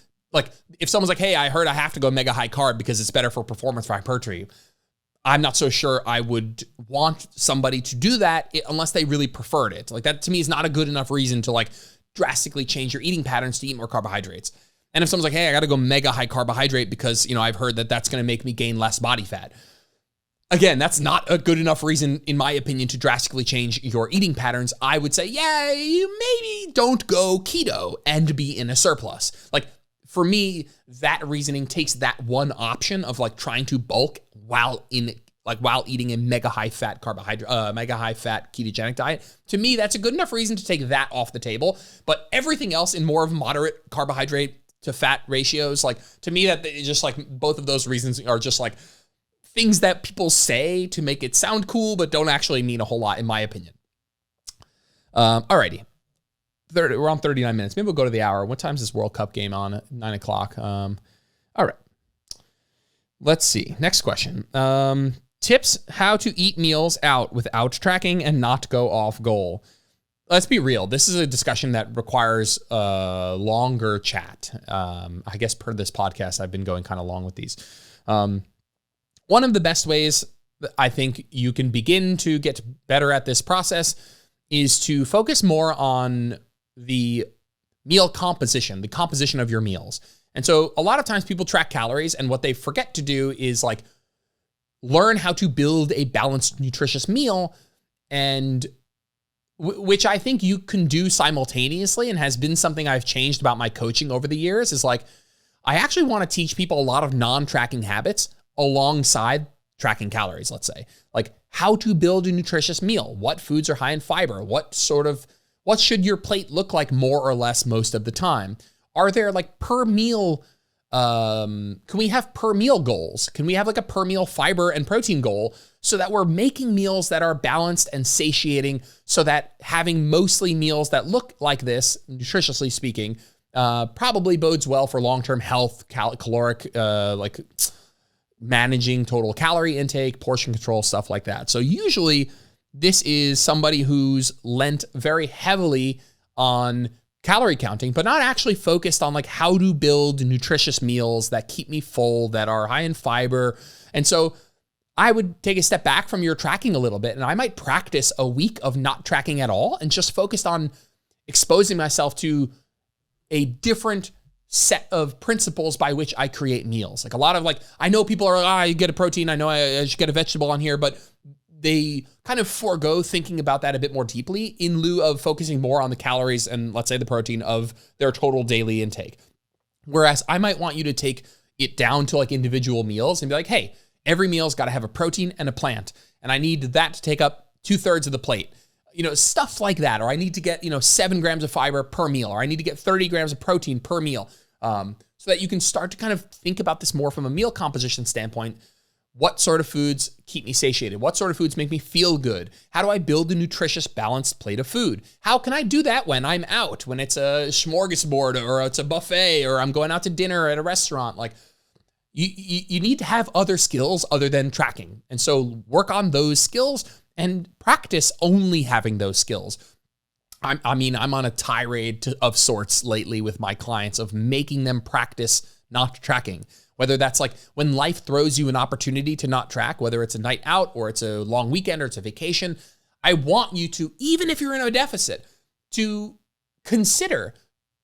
[SPEAKER 1] if someone's hey, I heard I have to go mega high carb because it's better for performance for hypertrophy, I'm not so sure I would want somebody to do that unless they really preferred it. That to me is not a good enough reason to drastically change your eating patterns to eat more carbohydrates. And if someone's hey, I got to go mega high carbohydrate because, I've heard that that's going to make me gain less body fat. Again, that's not a good enough reason, in my opinion, to drastically change your eating patterns. I would say, yeah, you maybe don't go keto and be in a surplus. For me, that reasoning takes that one option of trying to bulk while eating a mega high fat mega high fat ketogenic diet. To me, that's a good enough reason to take that off the table. But everything else in more of moderate carbohydrate to fat ratios, to me, that just both of those reasons are just things that people say to make it sound cool, but don't actually mean a whole lot, in my opinion. Alrighty. We're on 39 minutes. Maybe we'll go to the hour. What time is this World Cup game on? 9 o'clock. All right. Let's see. Next question. Tips how to eat meals out without tracking and not go off goal. Let's be real. This is a discussion that requires a longer chat. I guess per this podcast, I've been going kind of long with these. One of the best ways I think you can begin to get better at this process is to focus more on the meal composition, the composition of your meals. And so a lot of times people track calories, and what they forget to do is like learn how to build a balanced, nutritious meal, and which I think you can do simultaneously, and has been something I've changed about my coaching over the years, is like, I actually want to teach people a lot of non-tracking habits alongside tracking calories, let's say. Like how to build a nutritious meal, what foods are high in fiber, what should your plate look like more or less most of the time? Are there like per meal, can we have per meal goals? Can we have like a per meal fiber and protein goal so that we're making meals that are balanced and satiating, so that having mostly meals that look like this, nutritiously speaking, probably bodes well for long-term health, caloric, like managing total calorie intake, portion control, stuff like that. So usually this is somebody who's lent very heavily on calorie counting, but not actually focused on like how to build nutritious meals that keep me full, that are high in fiber. And so I would take a step back from your tracking a little bit, and I might practice a week of not tracking at all and just focused on exposing myself to a different set of principles by which I create meals. Like a lot of like, I know people are like, you get a protein, I know I should get a vegetable on here, but they kind of forego thinking about that a bit more deeply in lieu of focusing more on the calories and, let's say, the protein of their total daily intake. Whereas I might want you to take it down to like individual meals and be like, hey, every meal's got to have a protein and a plant, and I need that to take up 2/3 of the plate. Stuff like that. Or I need to get, 7 grams of fiber per meal, or I need to get 30 grams of protein per meal. So that you can start to kind of think about this more from a meal composition standpoint. What sort of foods keep me satiated? What sort of foods make me feel good? How do I build a nutritious, balanced plate of food? How can I do that when I'm out, when it's a smorgasbord or it's a buffet or I'm going out to dinner at a restaurant? Like you need to have other skills other than tracking. And so work on those skills and practice only having those skills. I'm on a tirade of sorts lately with my clients of making them practice not tracking. Whether that's like when life throws you an opportunity to not track, whether it's a night out or it's a long weekend or it's a vacation, I want you to, even if you're in a deficit, to consider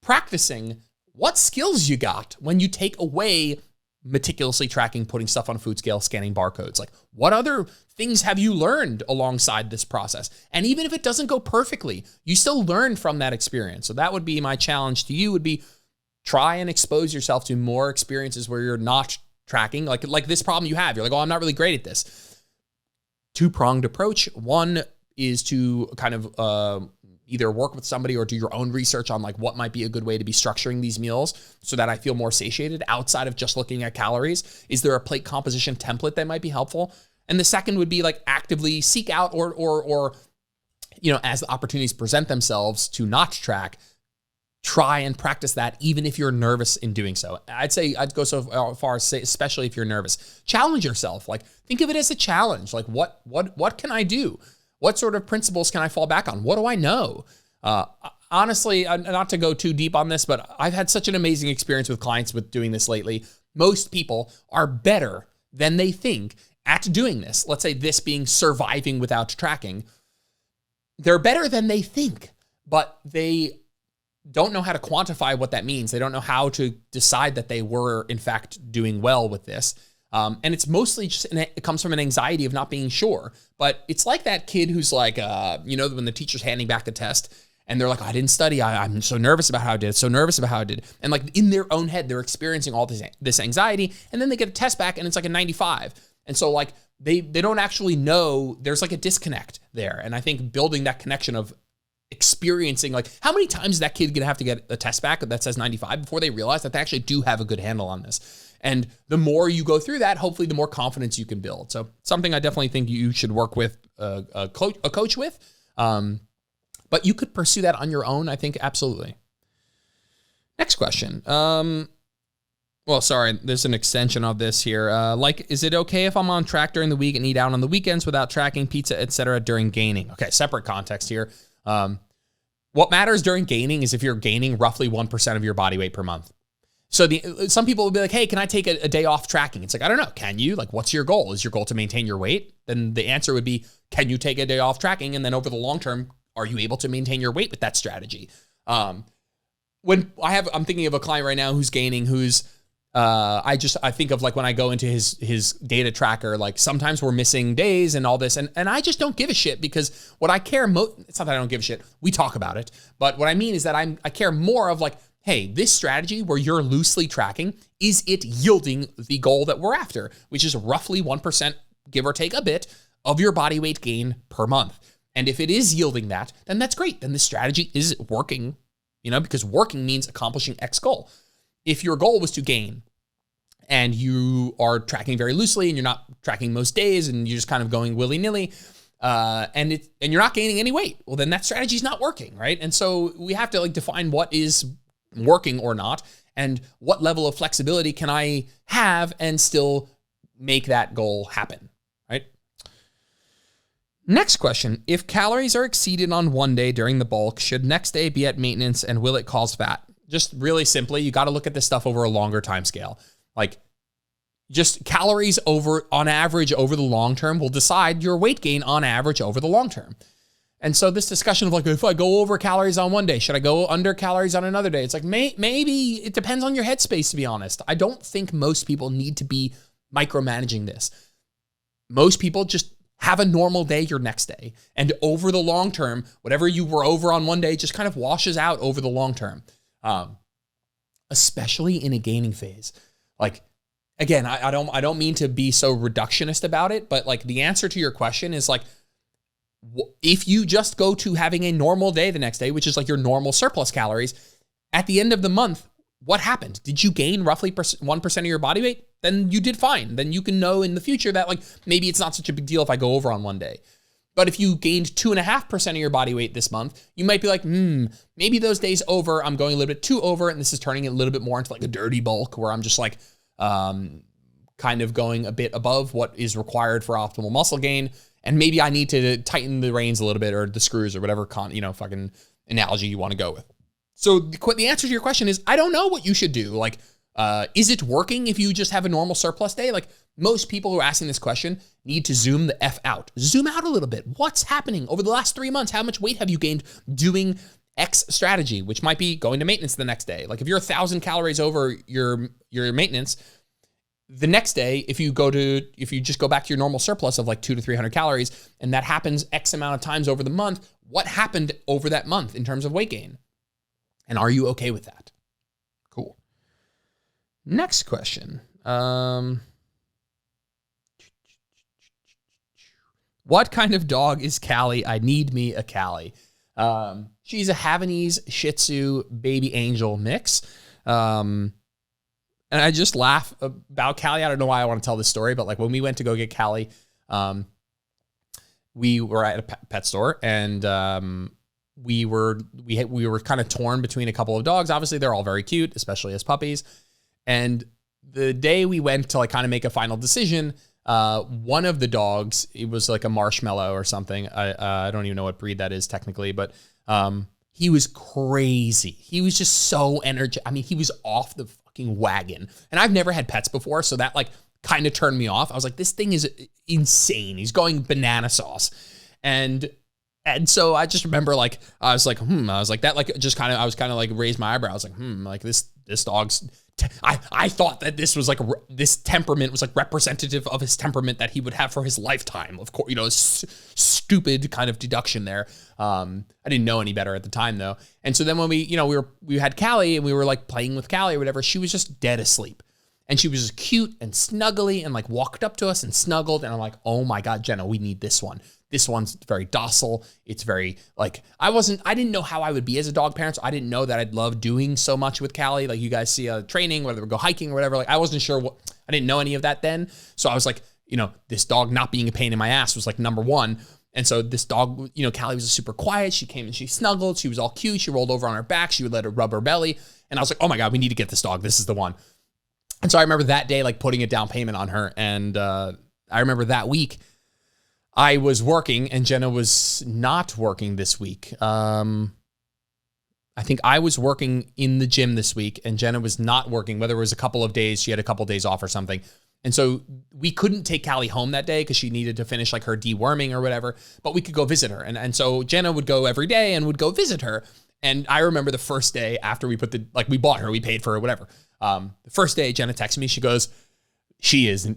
[SPEAKER 1] practicing what skills you got when you take away meticulously tracking, putting stuff on a food scale, scanning barcodes. Like, what other things have you learned alongside this process? And even if it doesn't go perfectly, you still learn from that experience. So that would be my challenge to you, would be try and expose yourself to more experiences where you're not tracking. Like this problem you have. You're like, oh, I'm not really great at this. Two-pronged approach. One is to kind of either work with somebody or do your own research on like what might be a good way to be structuring these meals so that I feel more satiated outside of just looking at calories. Is there a plate composition template that might be helpful? And the second would be like actively seek out or as the opportunities present themselves to not track, try and practice that even if you're nervous in doing so. I'd go so far as say, especially if you're nervous, challenge yourself. Like think of it as a challenge. Like what can I do? What sort of principles can I fall back on? What do I know? Honestly, not to go too deep on this, but I've had such an amazing experience with clients with doing this lately. Most people are better than they think at doing this. Let's say this being surviving without tracking. They're better than they think, but they don't know how to quantify what that means. They don't know how to decide that they were, in fact, doing well with this. And it's mostly just, it comes from an anxiety of not being sure. But it's like that kid who's like, when the teacher's handing back the test and they're like, I didn't study. I'm so nervous about how I did. And like in their own head, they're experiencing all this anxiety. And then they get a test back and it's like a 95. And so like they don't actually know, there's like a disconnect there. And I think building that connection of experiencing, like how many times is that kid gonna have to get a test back that says 95 before they realize that they actually do have a good handle on this? And the more you go through that, hopefully the more confidence you can build. So something I definitely think you should work with a coach with. But you could pursue that on your own, I think, absolutely. Next question. There's an extension of this here. Is it okay if I'm on track during the week and eat out on the weekends without tracking pizza, etc. during gaining? Okay, separate context here. What matters during gaining is if you're gaining roughly 1% of your body weight per month. So some people will be like, hey, can I take a day off tracking? It's like, I don't know. Can you? Like, what's your goal? Is your goal to maintain your weight? Then the answer would be, can you take a day off tracking? And then over the long term, are you able to maintain your weight with that strategy? I'm thinking of a client right now who's gaining, I think of like when I go into his data tracker, like sometimes we're missing days and all this. And I just don't give a shit, because what I care it's not that I don't give a shit. We talk about it. But what I mean is that I care more of like, hey, this strategy where you're loosely tracking, is it yielding the goal that we're after, which is roughly 1%, give or take a bit, of your body weight gain per month. And if it is yielding that, then that's great. Then the strategy is working, because working means accomplishing X goal. If your goal was to gain and you are tracking very loosely and you're not tracking most days and you're just kind of going willy-nilly, and you're not gaining any weight, well, then that strategy is not working, right? And so we have to like define what is working or not, and what level of flexibility can I have and still make that goal happen, right? Next question. If calories are exceeded on one day during the bulk, should next day be at maintenance, and will it cause fat? Just really simply, you got to look at this stuff over a longer time scale. Like, just calories on average over the long term will decide your weight gain on average over the long term. And so this discussion of like, if I go over calories on one day, should I go under calories on another day? It's like, maybe it depends on your headspace, to be honest. I don't think most people need to be micromanaging this. Most people just have a normal day your next day. And over the long term, whatever you were over on one day just kind of washes out over the long term. Especially in a gaining phase. Like, again, I don't mean to be so reductionist about it, but like the answer to your question is like, if you just go to having a normal day the next day, which is like your normal surplus calories, at the end of the month, what happened? Did you gain roughly 1% of your body weight? Then you did fine. Then you can know in the future that like, maybe it's not such a big deal if I go over on one day. But if you gained 2.5% of your body weight this month, you might be like, maybe those days over, I'm going a little bit too over, and this is turning it a little bit more into like a dirty bulk where I'm just like, kind of going a bbit above what is required for optimal muscle gain. And maybe I need to tighten the reins a little bit, or the screws, or whatever fucking analogy you want to go with. So the answer to your question is, I don't know what you should do. Like, is it working if you just have a normal surplus day? Like, most people who are asking this question need to zoom the F out. Zoom out a little bit. What's happening over the last 3 months? How much weight have you gained doing X strategy, which might be going to maintenance the next day? Like, if you're 1,000 calories over your maintenance, the next day, if you just go back to your normal surplus of like 200 to 300 calories, and that happens X amount of times over the month, what happened over that month in terms of weight gain? And are you okay with that? Cool. Next question. What kind of dog is Callie? I need me a Callie. She's a Havanese Shih Tzu baby angel mix. And I just laugh about Callie. I don't know why I want to tell this story, but like when we went to go get Callie, we were at a pet store, and we were kind of torn between a couple of dogs. Obviously, they're all very cute, especially as puppies. And the day we went to like kind of make a final decision, one of the dogs, it was like a marshmallow or something. I don't even know what breed that is technically, but he was crazy. He was just so energetic. I mean, he was off the fucking wagon. And I've never had pets before, so that like kind of turned me off. I was like, this thing is insane. He's going banana sauce. And so I just remember like, I was like, that like just kind of, I was kind of like raised my eyebrows like, like this dog's, I thought that this was like, this temperament was like representative of his temperament that he would have for his lifetime. Of course, stupid kind of deduction there. I didn't know any better at the time though. And so then when we had Callie and we were like playing with Callie or whatever, she was just dead asleep. And she was just cute and snuggly and like walked up to us and snuggled. And I'm like, oh my God, Jenna, we need this one. This one's very docile. It's very like, I didn't know how I would be as a dog parent. So I didn't know that I'd love doing so much with Callie. Like you guys see training, whether we go hiking or whatever. Like I wasn't sure I didn't know any of that then. So I was like, this dog not being a pain in my ass was like number one. And so this dog, Callie was super quiet. She came and she snuggled. She was all cute. She rolled over on her back. She would let her rub her belly. And I was like, oh my God, we need to get this dog. This is the one. And so I remember that day, like putting a down payment on her. And I remember that week I was working and Jenna was not working this week. I I think I was working in the gym this week and Jenna was not working, whether it was a couple of days, she had a couple of days off or something. And so we couldn't take Callie home that day because she needed to finish like her deworming or whatever, but we could go visit her. And so Jenna would go every day and would go visit her. And I remember the first day after we we bought her, we paid for her, whatever. The first day Jenna texted me, she goes, she is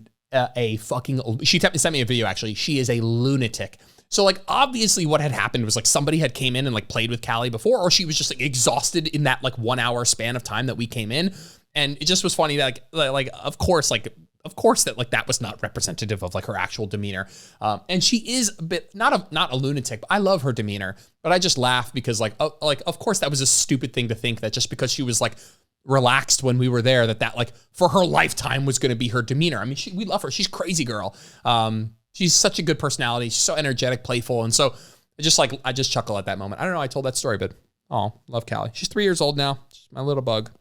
[SPEAKER 1] she sent me a video actually. She is a lunatic. So like obviously what had happened was like somebody had came in and like played with Callie before, or she was just like exhausted in that like 1 hour span of time that we came in. And it just was funny that of course that like that was not representative of like her actual demeanor. And she is a bit, not a lunatic, but I love her demeanor, but I just laugh because of course that was a stupid thing to think that just because she was like relaxed when we were there, that like for her lifetime was going to be her demeanor. I mean, we love her. She's crazy girl. She's such a good personality. She's so energetic, playful. And so I just chuckle at that moment. I don't know. I told that story, but love Callie. She's 3 years old now. She's my little bug.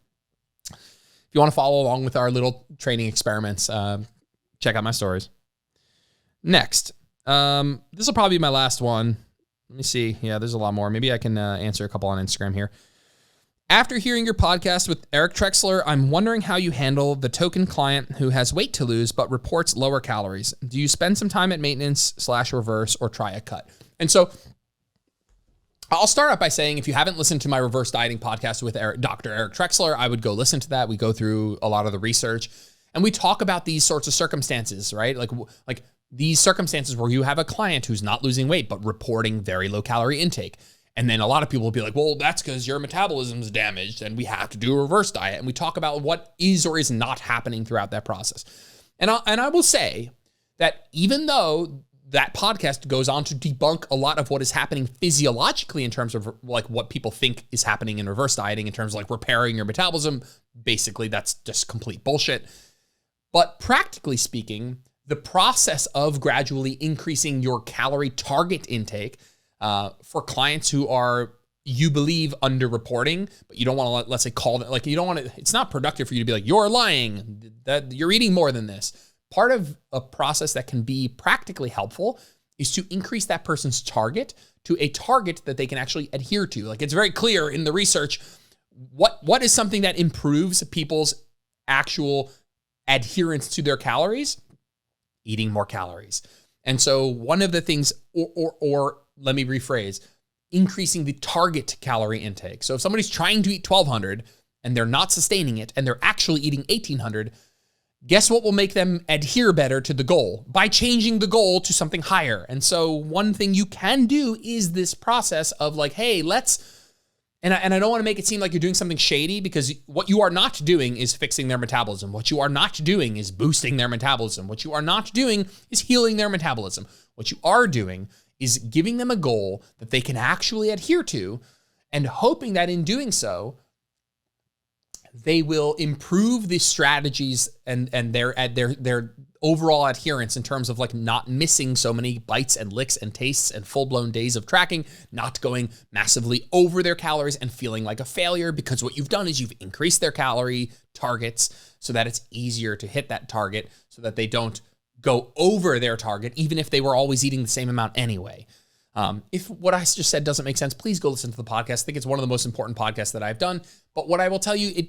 [SPEAKER 1] If you want to follow along with our little training experiments, check out my stories. Next, this will probably be my last one. Let me see. Yeah, there's a lot more. Maybe I can answer a couple on Instagram here. After hearing your podcast with Eric Trexler, I'm wondering how you handle the token client who has weight to lose but reports lower calories. Do you spend some time at maintenance/reverse or try a cut? And so I'll start out by saying, if you haven't listened to my reverse dieting podcast with Dr. Eric Trexler, I would go listen to that. We go through a lot of the research and we talk about these sorts of circumstances, right? Like these circumstances where you have a client who's not losing weight but reporting very low calorie intake. And then a lot of people will be like, well, that's because your metabolism is damaged and we have to do a reverse diet. And we talk about what is or is not happening throughout that process. And I will say that even though that podcast goes on to debunk a lot of what is happening physiologically in terms of like what people think is happening in reverse dieting in terms of like repairing your metabolism, basically that's just complete bullshit. But practically speaking, the process of gradually increasing your calorie target intake for clients who are, you believe, underreporting, but you don't want to, let's say, call them, like you don't want to, it's not productive for you to be like, you're lying, that you're eating more than this. Part of a process that can be practically helpful is to increase that person's target to a target that they can actually adhere to. Like it's very clear in the research, what is something that improves people's actual adherence to their calories? Eating more calories. And so one of the things, or let me rephrase, increasing the target calorie intake. So if somebody's trying to eat 1,200 and they're not sustaining it and they're actually eating 1,800, guess what will make them adhere better to the goal? By changing the goal to something higher. And so one thing you can do is this process of like, hey, and I don't want to make it seem like you're doing something shady, because what you are not doing is fixing their metabolism. What you are not doing is boosting their metabolism. What you are not doing is healing their metabolism. What you are doing is giving them a goal that they can actually adhere to and hoping that in doing so, they will improve the strategies and their overall adherence in terms of like not missing so many bites and licks and tastes and full-blown days of tracking, not going massively over their calories and feeling like a failure, because what you've done is you've increased their calorie targets so that it's easier to hit that target so that they don't go over their target, even if they were always eating the same amount anyway. If what I just said doesn't make sense, please go listen to the podcast. I think it's one of the most important podcasts that I've done. But what I will tell you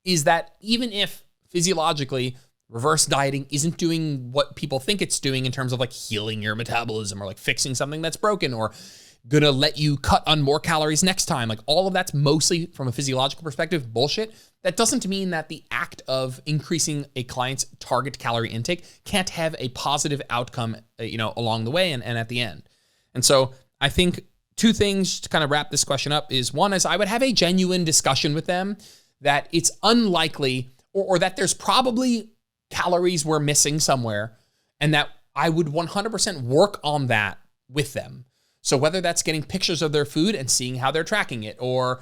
[SPEAKER 1] is that even if physiologically reverse dieting isn't doing what people think it's doing in terms of like healing your metabolism or like fixing something that's broken or gonna let you cut on more calories next time, like all of that's mostly from a physiological perspective bullshit. That doesn't mean that the act of increasing a client's target calorie intake can't have a positive outcome, along the way and at the end. And so I think two things to kind of wrap this question up is, one is I would have a genuine discussion with them that it's unlikely or that there's probably calories we're missing somewhere, and that I would 100% work on that with them. So whether that's getting pictures of their food and seeing how they're tracking it, or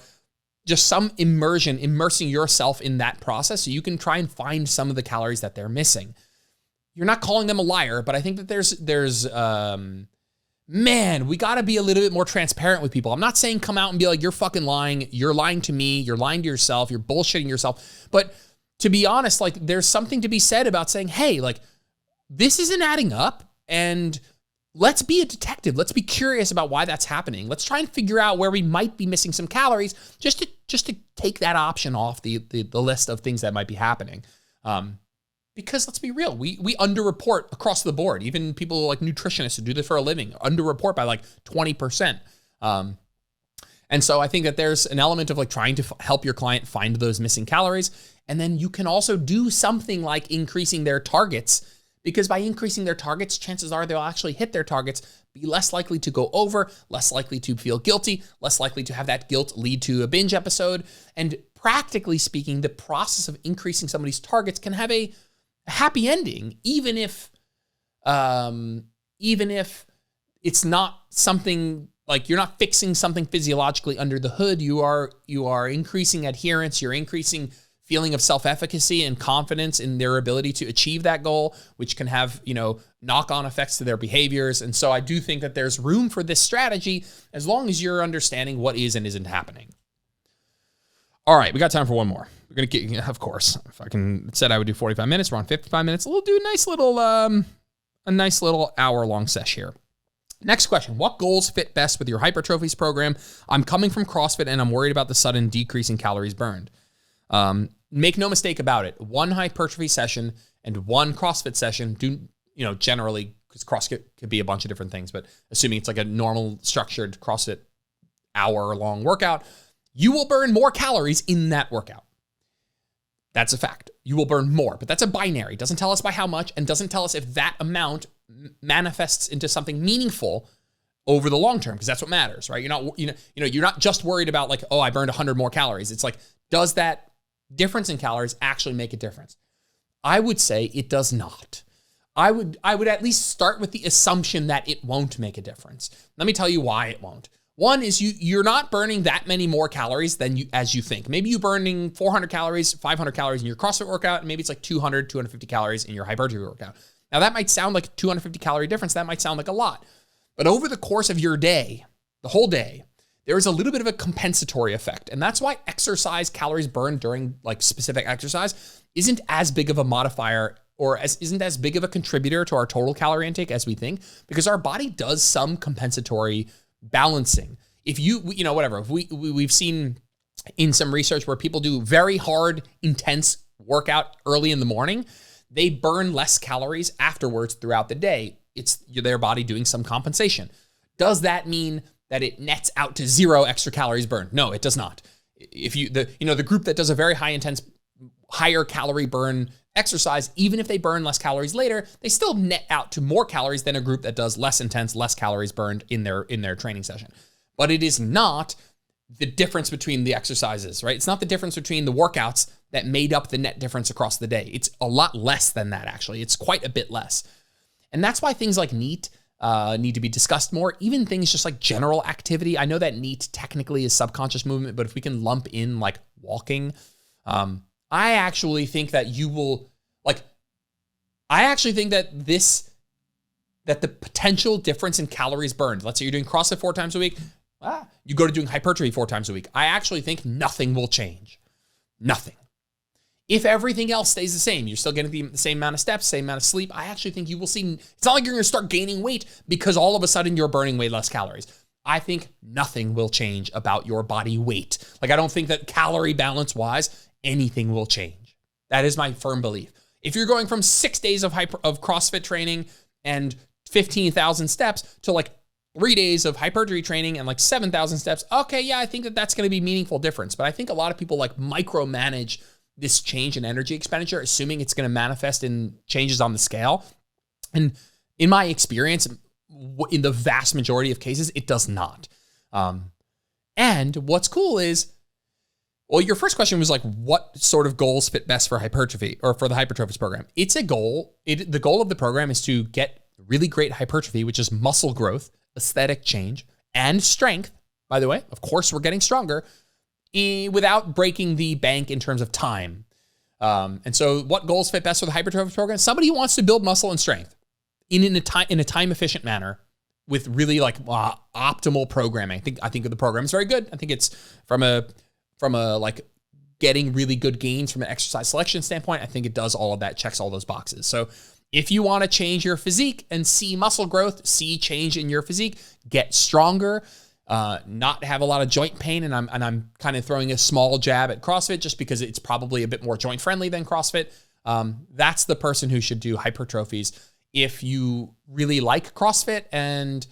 [SPEAKER 1] just some immersing yourself in that process so you can try and find some of the calories that they're missing. You're not calling them a liar, but I think that there's we got to be a little bit more transparent with people. I'm not saying come out and be like, you're fucking lying. You're lying to me. You're lying to yourself. You're bullshitting yourself. But to be honest, like there's something to be said about saying, hey, like this isn't adding up. And let's be a detective. Let's be curious about why that's happening. Let's try and figure out where we might be missing some calories just to take that option off the list of things that might be happening. Because let's be real, we underreport across the board. Even people like nutritionists who do this for a living underreport by like 20%. And so I think that there's an element of like trying to help your client find those missing calories. And then you can also do something like increasing their targets, because by increasing their targets, chances are they'll actually hit their targets, be less likely to go over, less likely to feel guilty, less likely to have that guilt lead to a binge episode. And practically speaking, the process of increasing somebody's targets can have a happy ending, even if it's not something like you're not fixing something physiologically under the hood. You are increasing adherence. You're increasing feeling of self-efficacy and confidence in their ability to achieve that goal, which can have, knock-on effects to their behaviors. And so I do think that there's room for this strategy as long as you're understanding what is and isn't happening. All right, we got time for one more. We're going to get, of course, if I said I would do 45 minutes, we're on 55 minutes. We'll do a nice little hour-long sesh here. Next question, what goals fit best with your hypertrophies program? I'm coming from CrossFit and I'm worried about the sudden decrease in calories burned. Make no mistake about it. One hypertrophy session and one CrossFit session generally, because CrossFit could be a bunch of different things, but assuming it's like a normal structured CrossFit hour-long workout, you will burn more calories in that workout. That's a fact. You will burn more, but that's a binary. It doesn't tell us by how much and doesn't tell us if that amount manifests into something meaningful over the long term, because that's what matters, right? You're not just worried about like, oh, I burned 100 more calories. It's like, does that difference in calories actually make a difference? I would say it does not. I would at least start with the assumption that it won't make a difference. Let me tell you why it won't. One is you're not burning that many more calories as you think. Maybe you're burning 400 calories, 500 calories in your CrossFit workout, and maybe it's like 200, 250 calories in your hypertrophy workout. Now that might sound like a 250 calorie difference. That might sound like a lot. But over the course of your day, the whole day, there is a little bit of a compensatory effect. And that's why exercise calories burned during like specific exercise isn't as big of a modifier isn't as big of a contributor to our total calorie intake as we think, because our body does some compensatory balancing. If we've seen in some research where people do very hard, intense workout early in the morning, they burn less calories afterwards throughout the day. It's their body doing some compensation. Does that mean that it nets out to 0 extra calories burned? No, it does not. If the group that does a very higher calorie burn exercise, even if they burn less calories later, they still net out to more calories than a group that does less intense, less calories burned in their training session. But it is not the difference between the exercises, right? It's not the difference between the workouts that made up the net difference across the day. It's a lot less than that, actually. It's quite a bit less. And that's why things like NEAT need to be discussed more. Even things just like general activity. I know that NEAT technically is subconscious movement, but if we can lump in like walking, I actually think that that the potential difference in calories burned, let's say you're doing CrossFit 4 times a week, you go to doing hypertrophy 4 times a week. I actually think nothing will change. Nothing. If everything else stays the same, you're still getting the same amount of steps, same amount of sleep, I actually think you will see, it's not like you're going to start gaining weight because all of a sudden you're burning way less calories. I think nothing will change about your body weight. Like, I don't think that calorie balance wise, anything will change. That is my firm belief. If you're going from 6 days of CrossFit training and 15,000 steps to like 3 days of hypertrophy training and like 7,000 steps, okay, yeah, I think that that's going to be meaningful difference. But I think a lot of people like micromanage this change in energy expenditure, assuming it's going to manifest in changes on the scale. And in my experience, in the vast majority of cases, it does not. And what's cool is, well, your first question was like, what sort of goals fit best for hypertrophy or for the hypertrophies program? It's a goal. The goal of the program is to get really great hypertrophy, which is muscle growth, aesthetic change, and strength. By the way, of course, we're getting stronger without breaking the bank in terms of time. And so what goals fit best for the hypertrophy program? Somebody who wants to build muscle and strength in a time efficient manner with really like optimal programming. I think the program is very good. I think it's from a like getting really good gains from an exercise selection standpoint. I think it does all of that, checks all those boxes. So If you want to change your physique and see muscle growth, see change in your physique, get stronger, not have a lot of joint pain, and I'm kind of throwing a small jab at CrossFit just because it's probably a bit more joint friendly than CrossFit. That's the person who should do hypertrophies. If you really like CrossFit and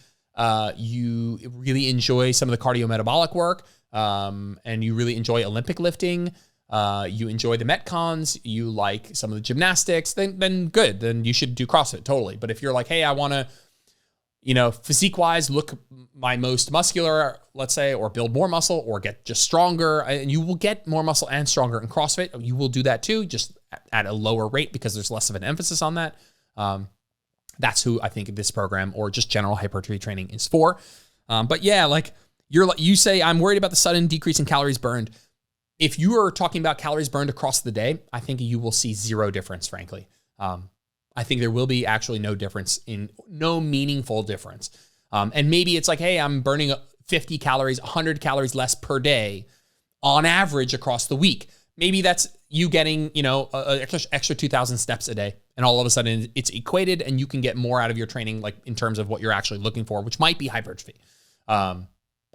[SPEAKER 1] you really enjoy some of the cardiometabolic work, and you really enjoy Olympic lifting, you enjoy the Metcons, you like some of the gymnastics, then good. Then you should do CrossFit, totally. But if you're like, hey, I want to, physique-wise, look my most muscular, let's say, or build more muscle or get just stronger, and you will get more muscle and stronger in CrossFit. You will do that too, just at a lower rate because there's less of an emphasis on that. That's who I think this program or just general hypertrophy training is for. But yeah, like you say, I'm worried about the sudden decrease in calories burned. If you are talking about calories burned across the day, I think you will see zero difference, frankly. I think there will be actually no meaningful difference. And maybe it's like, hey, I'm burning 50 calories, 100 calories less per day on average across the week. Maybe that's you getting, an extra 2,000 steps a day. And all of a sudden it's equated and you can get more out of your training, like in terms of what you're actually looking for, which might be hypertrophy.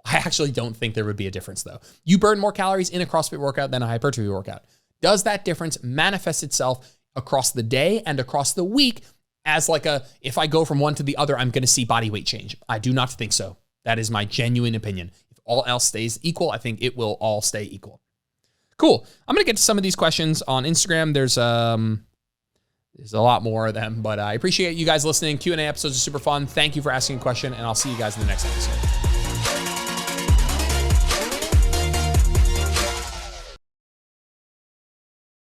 [SPEAKER 1] I actually don't think there would be a difference though. You burn more calories in a CrossFit workout than a hypertrophy workout. Does that difference manifest itself across the day and across the week as like if I go from one to the other, I'm going to see body weight change? I do not think so. That is my genuine opinion. If all else stays equal, I think it will all stay equal. Cool. I'm going to get to some of these questions on Instagram. There's a lot more of them, but I appreciate you guys listening. Q&A episodes are super fun. Thank you for asking a question, and I'll see you guys in the next episode.